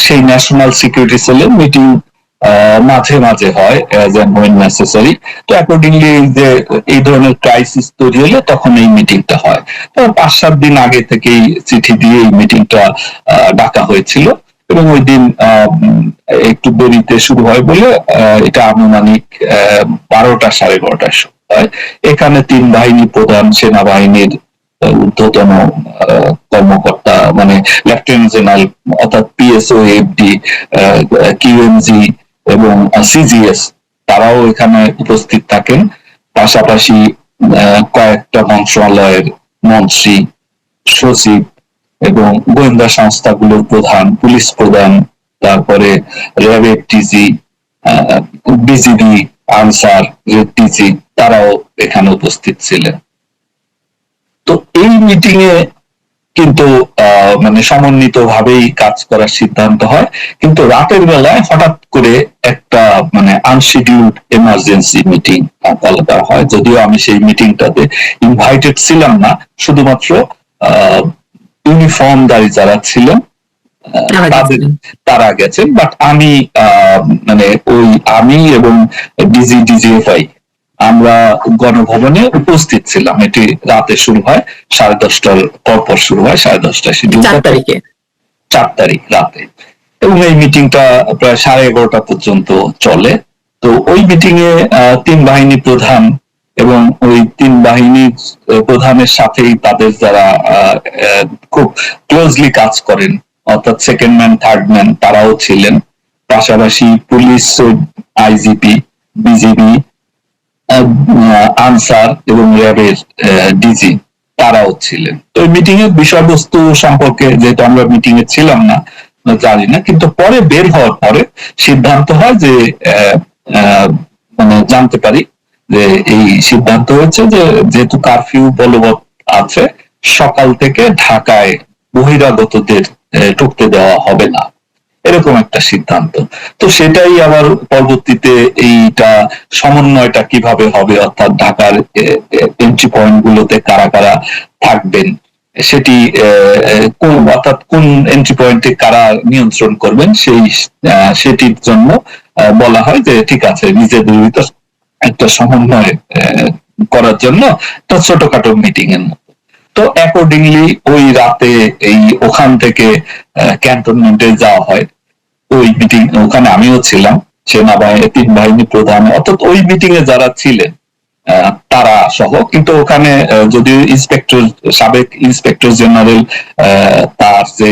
সেই ন্যাশনাল সিকিউরিটি সেলের মিটিং মাঝে মাঝে হয় অ্যাজ এন্ড হোয়েন নেসেসারি। তো অ্যাকর্ডিংলি যে এই ধরনের ক্রাইসিস তৈরি হলে তখন এই মিটিংটা হয়। তো 5-7 দিন আগে থেকেই চিঠি দিয়ে এই মিটিংটা ডাকা হয়েছিল, এবং ওই দিন একটু দেরিতে শুরু হয় বলে এটা আনুমানিক 12টা 12:30টার সময় হয়। এখানে 3 বাহিনী প্রধান, সেনাবাহিনীর ঊর্ধ্বতন কর্মকর্তা মানে লেফটেন্যান্ট জেনারেল অর্থাৎ পিএসও, এফডি, কিউএমজি এবং সিজিএস, তারাও এখানে উপস্থিত থাকেন। পাশাপাশি কয়েকটা মন্ত্রণালয়ের মন্ত্রী, সচিব এবং গোয়েন্দা সংস্থাগুলোর প্রধান, পুলিশ প্রধান, তারপরে র্যাবের ডিজি, বিজিবি, আনসার, ডিজি, তারাও এখানে উপস্থিত ছিলেন। তো এই মিটিং এ কিন্তু মানে সমন্বিত ভাবেই কাজ করার সিদ্ধান্ত হয়, কিন্তু রাতের বেলায় হঠাৎ করে একটা মানে আনশিডিউলড এমার্জেন্সি মিটিং করা হয়। যদিও আমি সেই মিটিংটাতে ইনভাইটেড ছিলাম না, শুধুমাত্র ইউনিফর্মধারী যারা ছিলেন তারা গেছেন, বাট আমি মানে আমি এবং ডিজিএফআই আমরা গণভবনে উপস্থিত ছিলাম। এটি রাতে শুরু হয়, 10:30টার পরপর শুরু হয়, 10:30টায় শিডিউল, 4 তারিখ রাতে, এবং এই মিটিংটা প্রায় 11:30টা পর্যন্ত চলে। তো ওই মিটিং এ 3 বাহিনী প্রধান এবং ওই তিন বাহিনীর প্রধানের সাথেই তাদের যারা খুব ক্লোজলি কাজ করেন, অর্থাৎ সেকেন্ড ম্যান থার্ড ম্যান, তারাও ছিলেন। পাশাপাশি পুলিশ, আইজিপি, বিজিবি, আনসার এবং র্যাবের ডিজি তারাও ছিলেন। তো মিটিং এর বিষয়বস্তু সম্পর্কে যেহেতু আমরা মিটিং এ ছিলাম না, জানি না, কিন্তু পরে বের হওয়ার পরে সিদ্ধান্ত হয় যে মানে জানতে পারি যে এই সিদ্ধান্ত হয়েছে যে যেহেতু কারফিউ বলবৎ আছে, সকাল থেকে ঢাকায় বহিরাগতদের ঢুকতে দেওয়া হবে না, এরকম একটা সিদ্ধান্ত। তো সেটাই আবার পরবর্তীতে এইটা সমন্বয়টা কিভাবে হবে, অর্থাৎ ঢাকার এন্ট্রি পয়েন্ট গুলোতে কারা কারা থাকবেন, সেটি অর্থাৎ কোন এন্ট্রি পয়েন্টে কারা নিয়ন্ত্রণ করবেন, সেটির জন্য বলা হয় যে ঠিক আছে, নিজেদের ভিতর একটা সমন্বয় করার জন্য একটা ছোটখাটো মিটিং এর মতো। তো অ্যাকর্ডিংলি ওই রাতে ওখান থেকে ক্যান্টনমেন্টে যাওয়া হয়। ওই মিটিং, ওখানে আমিও ছিলাম, সেনাবাহিনী তিন বাহিনী প্রধান, অর্থাৎ ওই মিটিং এ যারা ছিলেন তারা সহ। কিন্তু ওখানে যদিও সাবেক ইন্সপেক্টর জেনারেল তার যে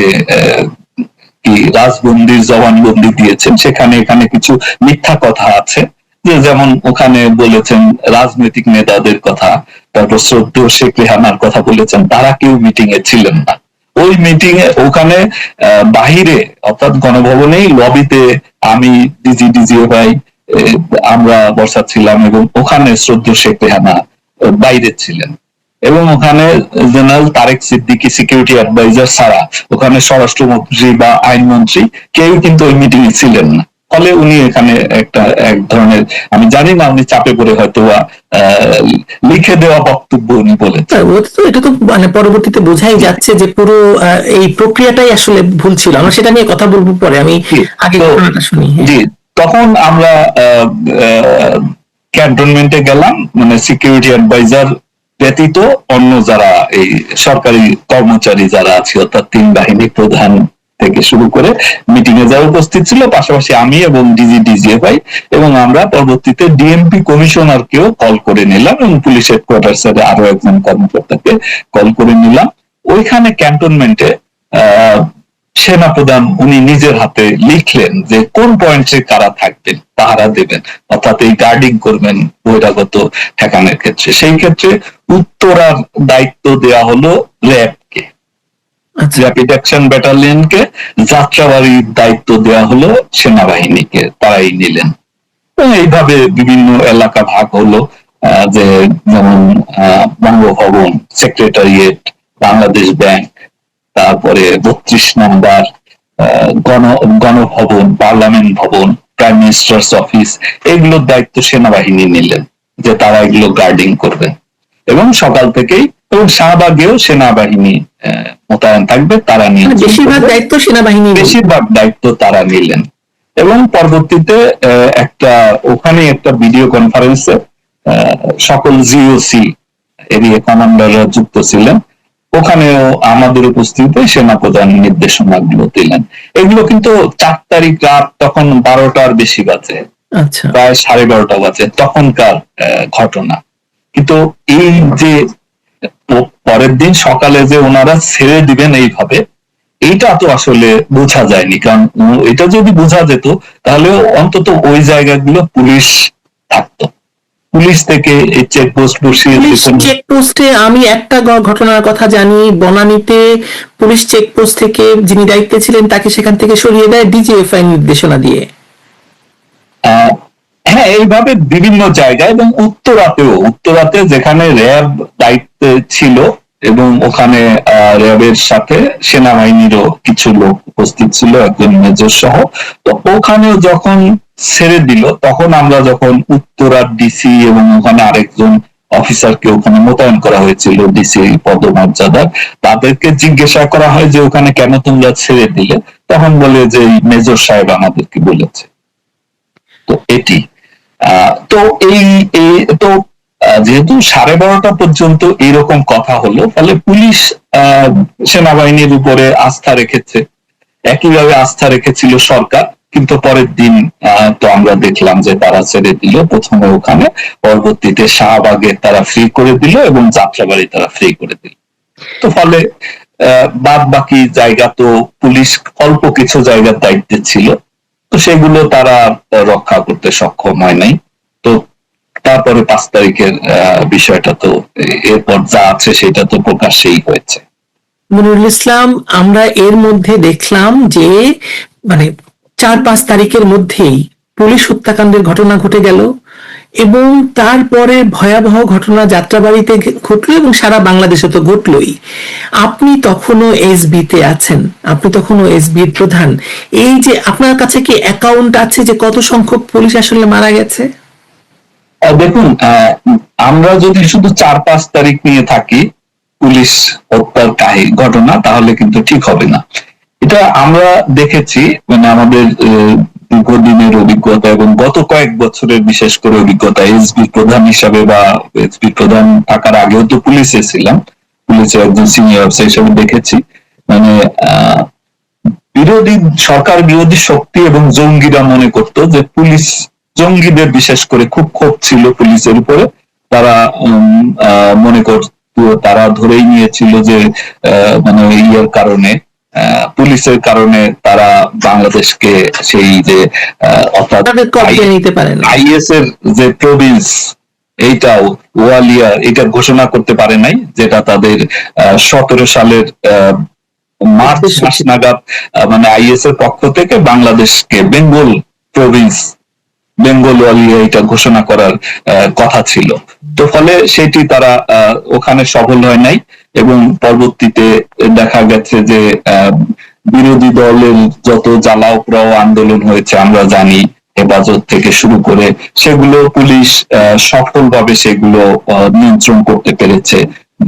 কি রাজবন্দির জবানবন্দি দিয়েছেন, সেখানে এখানে কিছু মিথ্যা কথা আছে, যে যেমন ওখানে বলেছেন রাজনৈতিক নেতাদের কথা, তারপর শ্রদ্ধেয় শেখ রেহানার কথা বলেছেন, তারা কেউ মিটিং এ ছিলেন না। ওই মিটিং এ ওখানে বাহিরে, অর্থাৎ গণভবনেই লবিতে আমি, ডিজিএফআই আমরা বসাচ্ছিলাম, এবং ওখানে শ্রদ্ধেয় শেখ রেহানা বাইরে ছিলেন। এবং ওখানে general Tarek Siddiqui security adviser ছাড়া ওখানে স্বরাষ্ট্রমন্ত্রী বা আইনমন্ত্রী কেউ কিন্তু ওই মিটিং এ ছিলেন না। ফলে উনি এখানে এক ধরনের, আমি জানি না, উনি চাপে পড়ে হয়তো লিখে দেওয়া বক্তব্য উনি বলেছেন। এটা তো মানে পরবর্তীতে বোঝাই যাচ্ছে যে পুরো এই প্রক্রিয়াটাই আসলে ভুল ছিল। আমরা সেটা নিয়ে কথা বলবো পরে, আমি আগে ঘটনাটা শুনি। জি, তখন আমরা ক্যান্টনমেন্টে গেলাম, মানে সিকিউরিটি অ্যাডভাইজার ব্যতীত অন্য যারা এই সরকারি কর্মচারী যারা আছে, অর্থাৎ তিন বাহিনী প্রধান থেকে শুরু করে মিটিং এ যারা উপস্থিত ছিল, পাশাপাশি আমি এবং ডিজিএফআই, এবং আমরা পরবর্তীতে ডিএমপি কমিশনারকেও কল করে নিলাম, এবং পুলিশ হেডকোয়ার্টার্স এর আরো একজন কর্মকর্তাকে কল করে নিলাম। ওইখানে ক্যান্টনমেন্টে সেনাপ্রধান উনি নিজের হাতে লিখলেন যে কোন পয়েন্টে কারা থাকবেন, পাহারা দেবেন, অর্থাৎ এই গার্ডিং করবেন বহিরাগত ঠেকানোর ক্ষেত্রে। সেই ক্ষেত্রে উত্তরার দায়িত্ব দেওয়া হলো র্যাবকে, র্যাপিড অ্যাকশন ব্যাটালিয়নকে, যাত্রাবাড়ির দায়িত্ব দেওয়া হলো সেনাবাহিনীকে, তারাই নিলেন। এইভাবে বিভিন্ন এলাকা ভাগ হলো, যে যেমন বঙ্গভবন, সেক্রেটারিয়েট, বাংলাদেশ ব্যাংক, তারপরে 32 নম্বর গণভবন, পার্লামেন্ট ভবন, প্রাইম মিনিস্টার্স অফিস, এগুলোর দায়িত্ব সেনাবাহিনী নিলেন যে তারা এগুলো গার্ডিং করবে। এবং সকাল থেকেই, এবং শাহবাগেও সেনাবাহিনী মোতায়েন থাকবে, তারা নিয়ে বেশিরভাগ দায়িত্ব তারা নিলেন। এবং পরবর্তীতে ওখানে একটা ভিডিও কনফারেন্সে সকল জিওসি এরিয়া কমান্ডাররা যুক্ত ছিলেন, ওখানেও আমাদের উপস্থিতিতে সেনাপ্রধান নির্দেশনাগুলো দিলেন। এগুলো কিন্তু 4 তারিখ রাত, তখন 12টার বেশি বাজে, প্রায় 12:30 বাজে তখনকার ঘটনা। কিন্তু এই যে পরের দিন সকালে যে ওনারা ছেড়ে দিবেন এইভাবে, এইটা তো আসলে বোঝা যায়নি। কারণ এটা যদি বোঝা যেত তাহলে অন্তত ওই জায়গাগুলো পুলিশ থাকতো, পুলিশ থেকে এই চেকপোস্ট বসিয়ে। চেকপোস্টে আমি একটা ঘটনার কথা জানি, বনানীতে পুলিশ চেকপোস্ট থেকে যিনি দায়িত্বে ছিলেন তাকে সেখান থেকে সরিয়ে দেয় ডিজিএফআই নির্দেশনা দিয়ে। হ্যাঁ, এইভাবে বিভিন্ন জায়গায়। এবং উত্তরাতে যেখানে র্যাব দায়িত্বে ছিল, এবং ওখানে র্যাবের সাথে সেনাবাহিনীরও কিছু লোক উপস্থিত ছিল, একজন মেজর সহ। তো ওখানেও যখন ছেড়ে দিল, তখন আমরা যখন উত্তরার ডিসি এবং ওখানে আরেকজন অফিসারকে ওখানে মোতায়েন করা হয়েছিল, ডিসি পদমর্যাদার, তাদেরকে জিজ্ঞাসা করা হয় যে ওখানে কেন তোমরা ছেড়ে দিলে, তখন বলে যে মেজর সাহেব আমাদেরকে বলেছে। তো এটি তো তো যেহেতু 12:30 পর্যন্ত এরকম কথা হলো, ফলে পুলিশ সেনাবাহিনীর উপরে আস্থা রেখেছে, একইভাবে আস্থা রেখেছিল সরকার। কিন্তু পরের দিন তো আমরা দেখলাম যে তারা ছেড়ে দিল, প্রথমে ওখানে, পরবর্তীতে শাহবাগে তারা ফ্রি করে দিল এবং যাত্রাবাড়ি তারা ফ্রি করে দিল। তো ফলে বাদ বাকি জায়গা তো পুলিশ অল্প কিছু জায়গার দায়িত্বে ছিল, তো সেগুলো তারা রক্ষা করতে সক্ষম হয় নাই। তো তারপরে 5 তারিখের বিষয়টা তো এরপর যা আছে সেটা তো প্রকাশ্যেই হয়েছে। মনিরুল ইসলাম, আমরা এর মধ্যে দেখলাম যে মানে 4-5 তারিখের মধ্যেই পুলিশ হত্যাকাণ্ডের ঘটনা ঘটে গেল এবং তারপরে ভয়াবহ ঘটনা যাত্রাবাড়িতে ঘটলো এবং সারা বাংলাদেশে তো ঘটলোই। আপনি তখনও এসবিতে আছেন, আপনি তখনও এসবির প্রধান। এই যে আপনার কাছে কি অ্যাকাউন্ট আছে যে কত সংখ্যক পুলিশ আসলে মারা গেছে? দেখুন, আমরা যদি শুধু 4-5 তারিখ নিয়ে থাকি পুলিশ হত্যার ঘটনা, তাহলে কিন্তু ঠিক হবে না। এটা আমরা দেখেছি, মানে আমাদের দীর্ঘদিনের অভিজ্ঞতা এবং গত কয়েক বছরের বিশেষ করে অভিজ্ঞতা, এসবি প্রধান হিসাবে বা এসবি প্রধান থাকার আগেও তো পুলিশে ছিলাম, পুলিশের একজন সিনিয়র অফিসার হিসাবে দেখেছি, মানে বিরোধী সরকার বিরোধী শক্তি এবং জঙ্গিরা মনে করত যে পুলিশ, জঙ্গিদের বিশেষ করে খুব ক্ষোভ ছিল পুলিশের উপরে। তারা মনে করত, তারা ধরেই নিয়েছিল যে মানে ইয়ের কারণে, পুলিশের কারণে তারা বাংলাদেশকে সেই যে অর্থাৎ আইএস এর যে প্রভিন্স, এইটাও ওয়ালিয়া এটা ঘোষণা করতে পারে নাই, যেটা তাদের 17 সালের মার্চ মাস নাগাদ মানে আইএস এর পক্ষ থেকে বাংলাদেশকে বেঙ্গল প্রভিন্স, বেঙ্গল ওয়ালিয়া এটা ঘোষণা করার কথা ছিল। তো ফলে সেটি তারা ওখানে সফল হয় নাই এবং পরবর্তীতে দেখা গেছে যে বিরোধী দলের যত জ্বালাও পোড়াও আন্দোলন হয়েছে আমরা জানি, হেফাজত থেকে শুরু করে, সেগুলো পুলিশ সফলভাবে সেগুলো নিয়ন্ত্রণ করতে পেরেছে,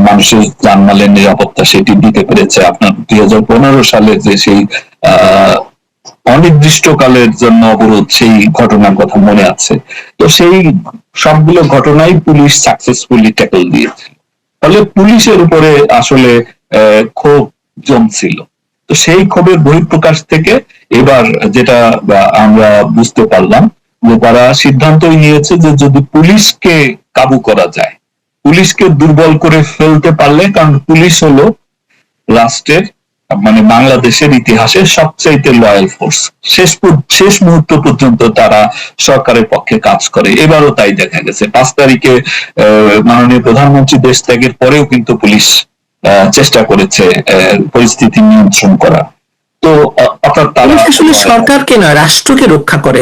মানুষের জানমালের নিরাপত্তা সেটি দিতে পেরেছে। আপনার 2015 সালে যে সেই অনির্দিষ্টকালের জন্য অবরোধ, সেই ঘটনার কথা মনে আছে। তো সেই সবগুলো ঘটনাই পুলিশ সাকসেসফুলি ট্যাকল দিয়েছে। ফলে পুলিশের উপরে আসলে ক্ষোভ জমছিল। তো সেই ক্ষোভের বহিঃপ্রকাশ থেকে এবার যেটা আমরা বুঝতে পারলাম যে তারা সিদ্ধান্তই নিয়েছে যে যদি পুলিশকে কাবু করা যায়, পুলিশকে দুর্বল করে ফেলতে পারলে, কারণ পুলিশ হলো রাষ্ট্রের মানে বাংলাদেশের ইতিহাসে সবচাইতে লয়াল ফোর্স, শেষ মুহূর্ত পর্যন্ত তারা সরকারের পক্ষে কাজ করে। এবারও তাই দেখা গেছে। 5 তারিখে মাননীয় প্রধানমন্ত্রী দেশ ত্যাগের পরেও কিন্তু পুলিশ চেষ্টা করেছে পরিস্থিতি নিয়ন্ত্রণ করা। তো অর্থাৎ তারা আসলে সরকারকে নয়, রাষ্ট্রকে রক্ষা করে।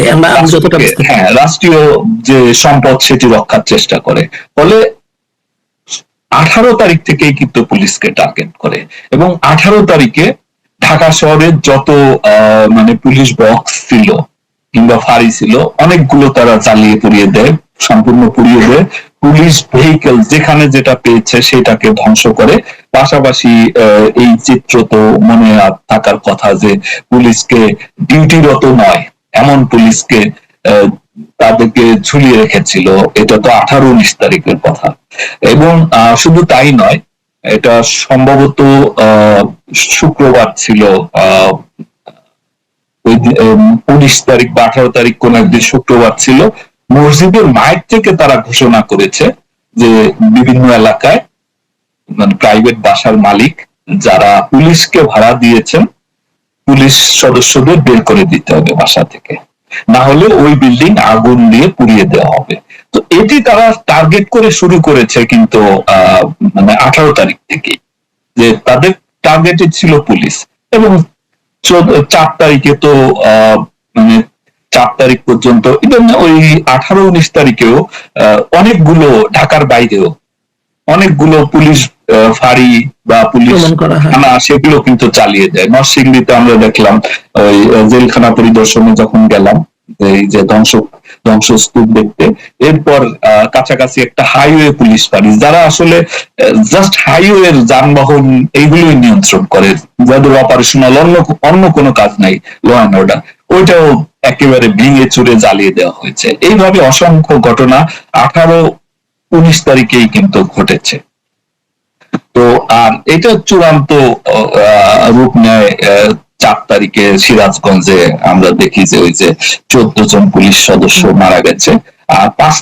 হ্যাঁ, রাষ্ট্রীয় যে সম্পদ সেটি রক্ষার চেষ্টা করে। ফলে 18 তারিখ থেকেই কিন্তু পুলিশকে টার্গেট করে এবং 18 তারিখে ঢাকা শহরের যত মানে পুলিশ বক্স ছিল কিংবা ফাঁড়ি ছিল অনেকগুলো তারা জ্বালিয়ে পুড়িয়ে দেয়, সম্পূর্ণ পুড়িয়ে দেয়। পুলিশ ভেহিকেল যেখানে যেটা পেয়েছে সেটাকে ধ্বংস করে। পাশাপাশি এই চিত্র তো মনে থাকার কথা যে পুলিশকে ডিউটিরত নয় এমন পুলিশকে তাদেরকে ঝুলিয়ে রেখেছিল। এটা তো 18-19 তারিখের কথা। এবং শুধু তাই নয়, এটা সম্ভবত শুক্রবার ছিল, 19 তারিখ বা 18 তারিখ কোন একদিন শুক্রবার ছিল। মসজিদের মাইক থেকে তারা ঘোষণা করেছে যে বিভিন্ন এলাকায় মানে প্রাইভেট বাসার মালিক যারা পুলিশকে ভাড়া দিয়েছেন, পুলিশ সদস্যদের বের করে দিতে হবে বাসা থেকে, না হলে ওই বিল্ডিং আগুন দিয়ে পুড়িয়ে দেওয়া হবে। তো এটি তারা টার্গেট করে শুরু করেছে কিন্তু মানে 18 তারিখ থেকেই, যে তাদের টার্গেটে ছিল পুলিশ। এবং 4 তারিখে তো মানে 4 তারিখ পর্যন্ত, ইভেন ওই 18-19 তারিখেও অনেকগুলো, ঢাকার বাইরেও অনেকগুলো পুলিশ ফাঁড়ি বা পুলিশ থানা সেগুলো কিন্তু চালিয়ে দেয়। নরসিংদীতে আমরা দেখলাম ওই জেলখানা পরিদর্শনে যখন গেলাম এই যে ধ্বংসস্তূপ দেখতে, এরপর কাছাকাছি একটা হাইওয়ে পুলিশ ফাঁড়ি, যারা আসলে জাস্ট হাইওয়ের যানবাহন এইগুলোই নিয়ন্ত্রণ করে, যাদের অপারেশনাল অন্য কোনো কাজ নাই, ল অ্যান্ড অর্ডার, ওইটাও একেবারে ভেঙে চুরে জ্বালিয়ে দেওয়া হয়েছে। এইভাবে অসংখ্য ঘটনা 18-19 তারিখেই কিন্তু ঘটেছে। তো আর এটা চূড়ান্ত রূপ নেয় 4 তারিখে সিরাজগঞ্জে আমরা দেখি যে ওই যে 14 জন পুলিশ সদস্য মারা গেছে। আর 5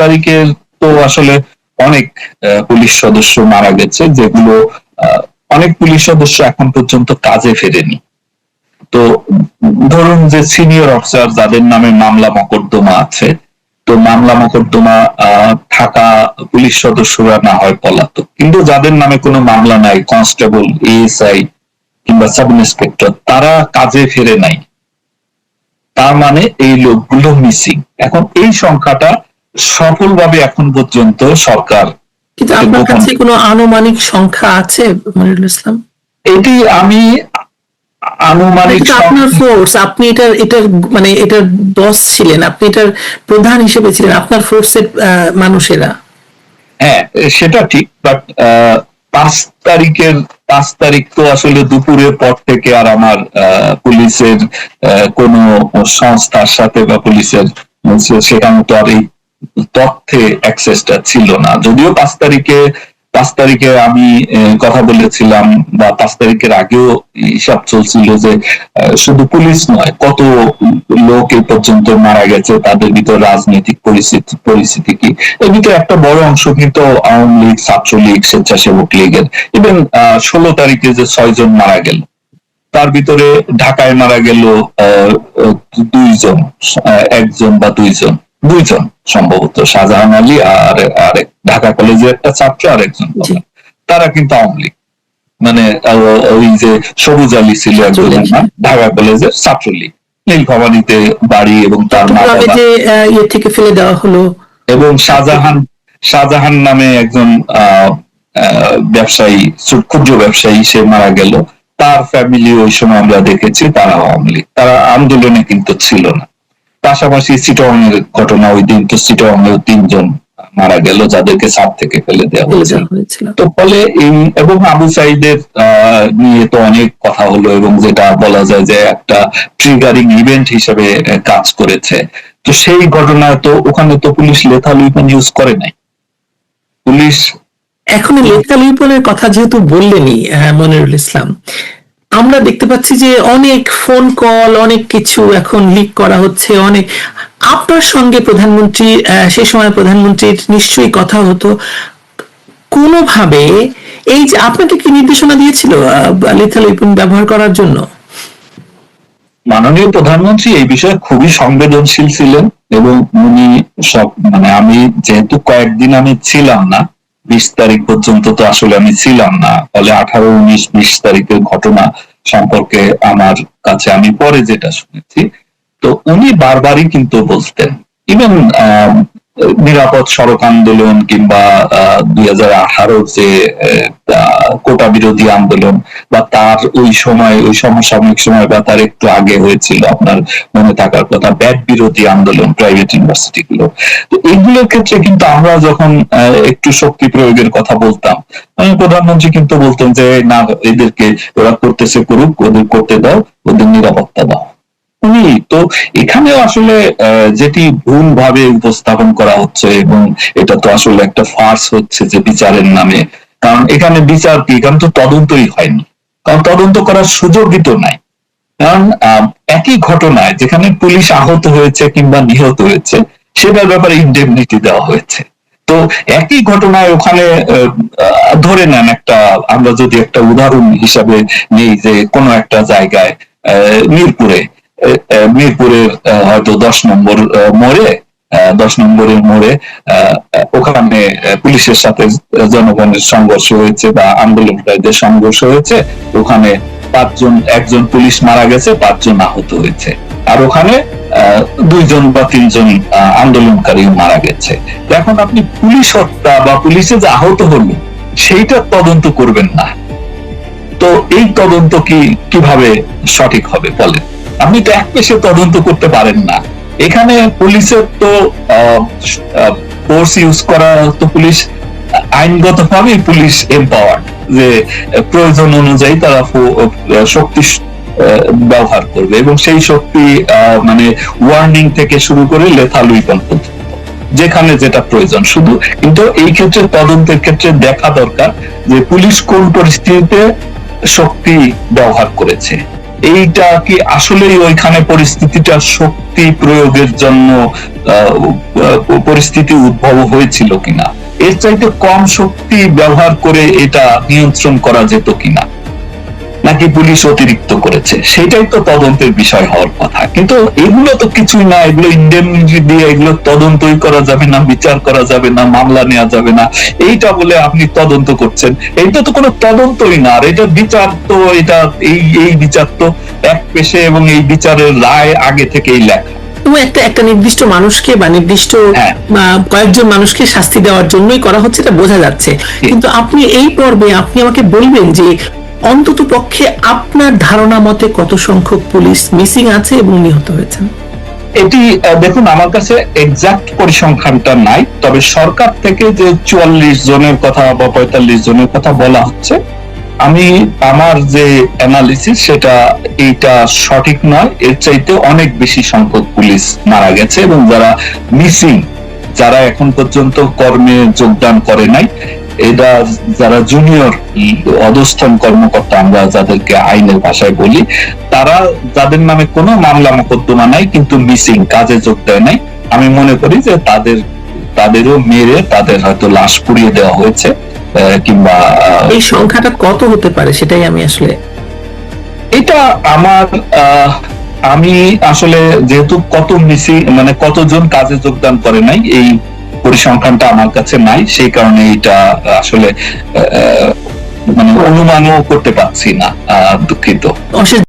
তারিখের তো আসলে অনেক পুলিশ সদস্য মারা গেছে, যেগুলো অনেক পুলিশ সদস্য এখন পর্যন্ত কাজে ফেরেনি। তো ধরুন যে সিনিয়র অফিসার যাদের নামে মামলা মোকদ্দমা আছে, তো মামলা মোকদ্দমা থাকা পুলিশ সদস্যরা না হয় পলাতক, কিন্তু যাদের নামে কোনো মামলা নাই, কনস্টেবল, এএসআই কিংবা সাব ইন্সপেক্টর, তারা কাজে ফেরে নাই, তার মানে এই লোকগুলো মিসিং। এখন এই সংখ্যাটা সফলভাবে এখন পর্যন্ত সরকার, কিন্তু আপনার কাছে কোনো আনুমানিক সংখ্যা আছে মনিরুল ইসলাম? এটি আমি আনুমানিক, আপনার ফোর্স, আপনি এটার মানে এটার বস ছিলেন, আপনি এটার প্রধান হিসেবে ছিলেন, আপনার ফোর্সের মানুষেরা। হ্যাঁ সেটা ঠিক, বাট 5 তারিখ তো আসলে দুপুরের পর থেকে আর আমার পুলিশের কোন সংস্থার সাথে বা পুলিশের সেখানে তো আর এই তথ্যে অ্যাক্সেসটা ছিল না। যদিও 5 তারিখে আমি কথা বলেছিলাম, বা 5 তারিখের আগেও হিসাব চলছিল যে শুধু পুলিশ নয়, কত লোক এই পর্যন্ত মারা গেছে, তাদের ভিতর রাজনৈতিক পরিস্থিতি কি। এর ভিতরে একটা বড় অংশ কিন্তু আওয়ামী লীগ, ছাত্রলীগ, স্বেচ্ছাসেবক লীগের। ইভেন 16 তারিখে যে 6 জন মারা গেল, তার ভিতরে ঢাকায় মারা গেল 2 জন, 1 জন বা 2 জন সম্ভবত, শাহজাহান আলী আর ঢাকা কলেজের একটা ছাত্র আর একজন, তারা কিন্তু আওয়ামী লীগ, মানে ওই যে সবুজ আলী ছিল একজনের নাম, ঢাকা কলেজের ছাত্রলীগ, নীলফামারীতে বাড়ি, এবং তার ইয়ে থেকে ফেলে দেওয়া হলো। এবং শাহজাহান নামে একজন ব্যবসায়ী, ক্ষুদ্র ব্যবসায়ী, সে মারা গেল, তার ফ্যামিলি ওই সময় আমরা দেখেছি তারা আওয়ামী লীগ, তারা আন্দোলনে কিন্তু ছিল না। পাশাপাশি চিটাগং এর ঘটনা, ওই দিন তো চিটাগং এ 3 জন মারা গেল যাদেরকে ছাদ থেকে ফেলে দেওয়া হয়েছিল। তো ফলে এই, এবং আবু সাইদের নিয়ে তো অনেক কথা হলো, এবং যেটা বলা যায় যে একটা ট্রিগারিং ইভেন্ট হিসেবে কাজ করেছে। তো সেই ঘটনায় তো ওখানে তো পুলিশ লেথাল উইপন ইউজ করে নাই। পুলিশ এখন লেথাল উইপনের কথা যেহেতু বললেনই মনিরুল ইসলাম, আমরা দেখতে পাচ্ছি যে অনেক ফোন কল, অনেক কিছু এখন লিক করা হচ্ছে। অনেক আপনার সঙ্গে প্রধানমন্ত্রী, সেই সময় প্রধানমন্ত্রীর নিশ্চয়ই কথা হতো কোনোভাবে, এই যে আপনাকে কি নির্দেশনা দিয়েছিল লিথাল উইপন ব্যবহার করার জন্য? মাননীয় প্রধানমন্ত্রী এই বিষয়ে খুবই সংবেদনশীল ছিলেন, এবং উনি সব, মানে আমি যেহেতু কয়েকদিন আমি ছিলাম না, 20 তারিখ পর্যন্ত তো আসলে আমি ছিলাম না, ফলে 18, 19, 20 তারিখের ঘটনা সম্পর্কে আমার কাছে আমি পরে যেটা শুনেছি, তো উনি বারবারই কিন্তু বলতেন, ইভেন নিরাপদ সড়ক আন্দোলন কিংবা 2018 যে কোটা বিরোধী আন্দোলন, বা তার ওই সময়, ওই সমসাময়িক সময় বা তার একটু আগে হয়েছিল, আপনার মনে থাকার কথা, ব্যাট বিরোধী আন্দোলন, প্রাইভেট ইউনিভার্সিটি গুলো। তো এগুলোর ক্ষেত্রে কিন্তু আমরা যখন একটু শক্তি প্রয়োগের কথা বলতাম, প্রধানমন্ত্রী কিন্তু বলতেন যে না, এদেরকে ওরা করতেছে করুক, ওদের করতে দাও, ওদের নিরাপত্তা দাও। উনি তো এখানেও আসলে যেটি ভুল ভাবে উপস্থাপন করা হচ্ছে, এবং এটা তো আসলে একটা ফার্স হচ্ছে যে বিচারের নামে, কারণ এখানে বিচার কি, এখানে তো তদন্তই হয়নি, কারণ তদন্ত করার সুযোগই তো নাই। কারণ একই ঘটনায় যেখানে পুলিশ আহত হয়েছে কিংবা নিহত হয়েছে, সেটার ব্যাপারে ইনডেমনিটি দেওয়া হয়েছে। তো একই ঘটনায় ওখানে ধরে নেন একটা, আমরা যদি একটা উদাহরণ হিসাবে নেই, যে কোনো একটা জায়গায় মিরপুরের হয়তো 10 নম্বরের মোড়ে ওখানে পুলিশের সাথে জনগণের সংঘর্ষ হয়েছে বা আন্দোলনকারীদের সংঘর্ষ হয়েছে, ওখানে 5 জন পুলিশ মারা গেছে, 5 জন আহত হয়েছে, আর ওখানে 2 জন বা 3 জন আন্দোলনকারী মারা গেছে। এখন আপনি পুলিশ হত্যা বা পুলিশে যে আহত হলো সেইটা তদন্ত করবেন না, তো এই তদন্ত কিভাবে সঠিক হবে বলেন? আপনি তো এক পেশে তদন্ত করতে পারেন না। এখানে পুলিশের তো ফোর্স ইউজ করা, তো পুলিশ আইনগতভাবে পুলিশ এম্পাওয়ার্ড, যে প্রয়োজন অনুযায়ী তারা শক্তি ব্যবহার করবে, এবং সেই শক্তি মানে ওয়ার্নিং থেকে শুরু করে লেথাল উইপন পর্যন্ত, যেখানে যেটা প্রয়োজন শুধু। কিন্তু এই ক্ষেত্রে তদন্তের ক্ষেত্রে দেখা দরকার যে পুলিশ কোন পরিস্থিতিতে শক্তি ব্যবহার করেছে। এইটা কি আসলেই ওইখানে পরিস্থিতিটা শক্তি প্রয়োগের জন্য পরিস্থিতি উদ্ভব হয়েছিল কিনা, এর চাইতে কম শক্তি ব্যবহার করে এটা নিয়ন্ত্রণ করা যেত কিনা, নাকি পুলিশ অতিরিক্ত করেছে, সেটাই তো তদন্তের বিষয় হওয়ার কথা। কিন্তু এগুলো তো কিছুই না, এগুলো ইন্ডেমনিটি দিয়ে এগুলো তদন্তই করা যাবে না, বিচার করা যাবে না, মামলা নেওয়া যাবে না, এইটা বলে আপনি তদন্ত করছেন। এইটা তো কোনো তদন্তই না, আর এটা বিচার তো, এটা এই বিচার তো এক পেশে, এবং এই বিচারের রায় আগে থেকেই লেখা। এবং একটা নির্দিষ্ট মানুষকে বা নির্দিষ্ট হ্যাঁ। কয়েকজন মানুষকে শাস্তি দেওয়ার জন্যই করা হচ্ছে, এটা বোঝা যাচ্ছে। কিন্তু আপনি এই পর্বে আপনি আমাকে বলবেন যে অন্তত পক্ষে আপনার ধারণা মতে কত সংখ্যক পুলিশ মিসিং আছে এবং নিহত হয়েছেন? এটি দেখুন, আমার কাছে এক্সাক্ট পরিসংখ্যানটা নাই, তবে সরকার থেকে যে 44 জনের কথা বা 45 জনের কথা বলা হচ্ছে, আমি আমার যে অ্যানালিসিস সেটা এইটা সঠিক নয়, এর চাইতে অনেক বেশি সংখ্যক পুলিশ মারা গেছে, এবং যারা মিসিং, যারা এখন পর্যন্ত কর্মে যোগদান করে নাই, এটা যারা জুনিয়র অধস্তন কর্মকর্তা আমরা যাদেরকে আইনের ভাষায় বলি, তারা যাদের নামে কোনো মামলা মোকদ্দমা নাই কিন্তু মিসিং, কাজে যোগ দেয় নাই, আমি মনে করি যে তাদেরও মেরে তাদের হয়তো লাশ পুড়িয়ে দেওয়া হয়েছে, কিংবা এই সংখ্যাটা কত হতে পারে সেটাই আমি আসলে, এটা আমার আমি আসলে যেহেতু কত মিসিং, মানে কতজন কাজে যোগদান করে নাই, এই পরিসংখ্যানটা আমার কাছে নাই, সেই কারণে এটা আসলে মানে অনুমানও করতে পারছি না, দুঃখিত। অশেষ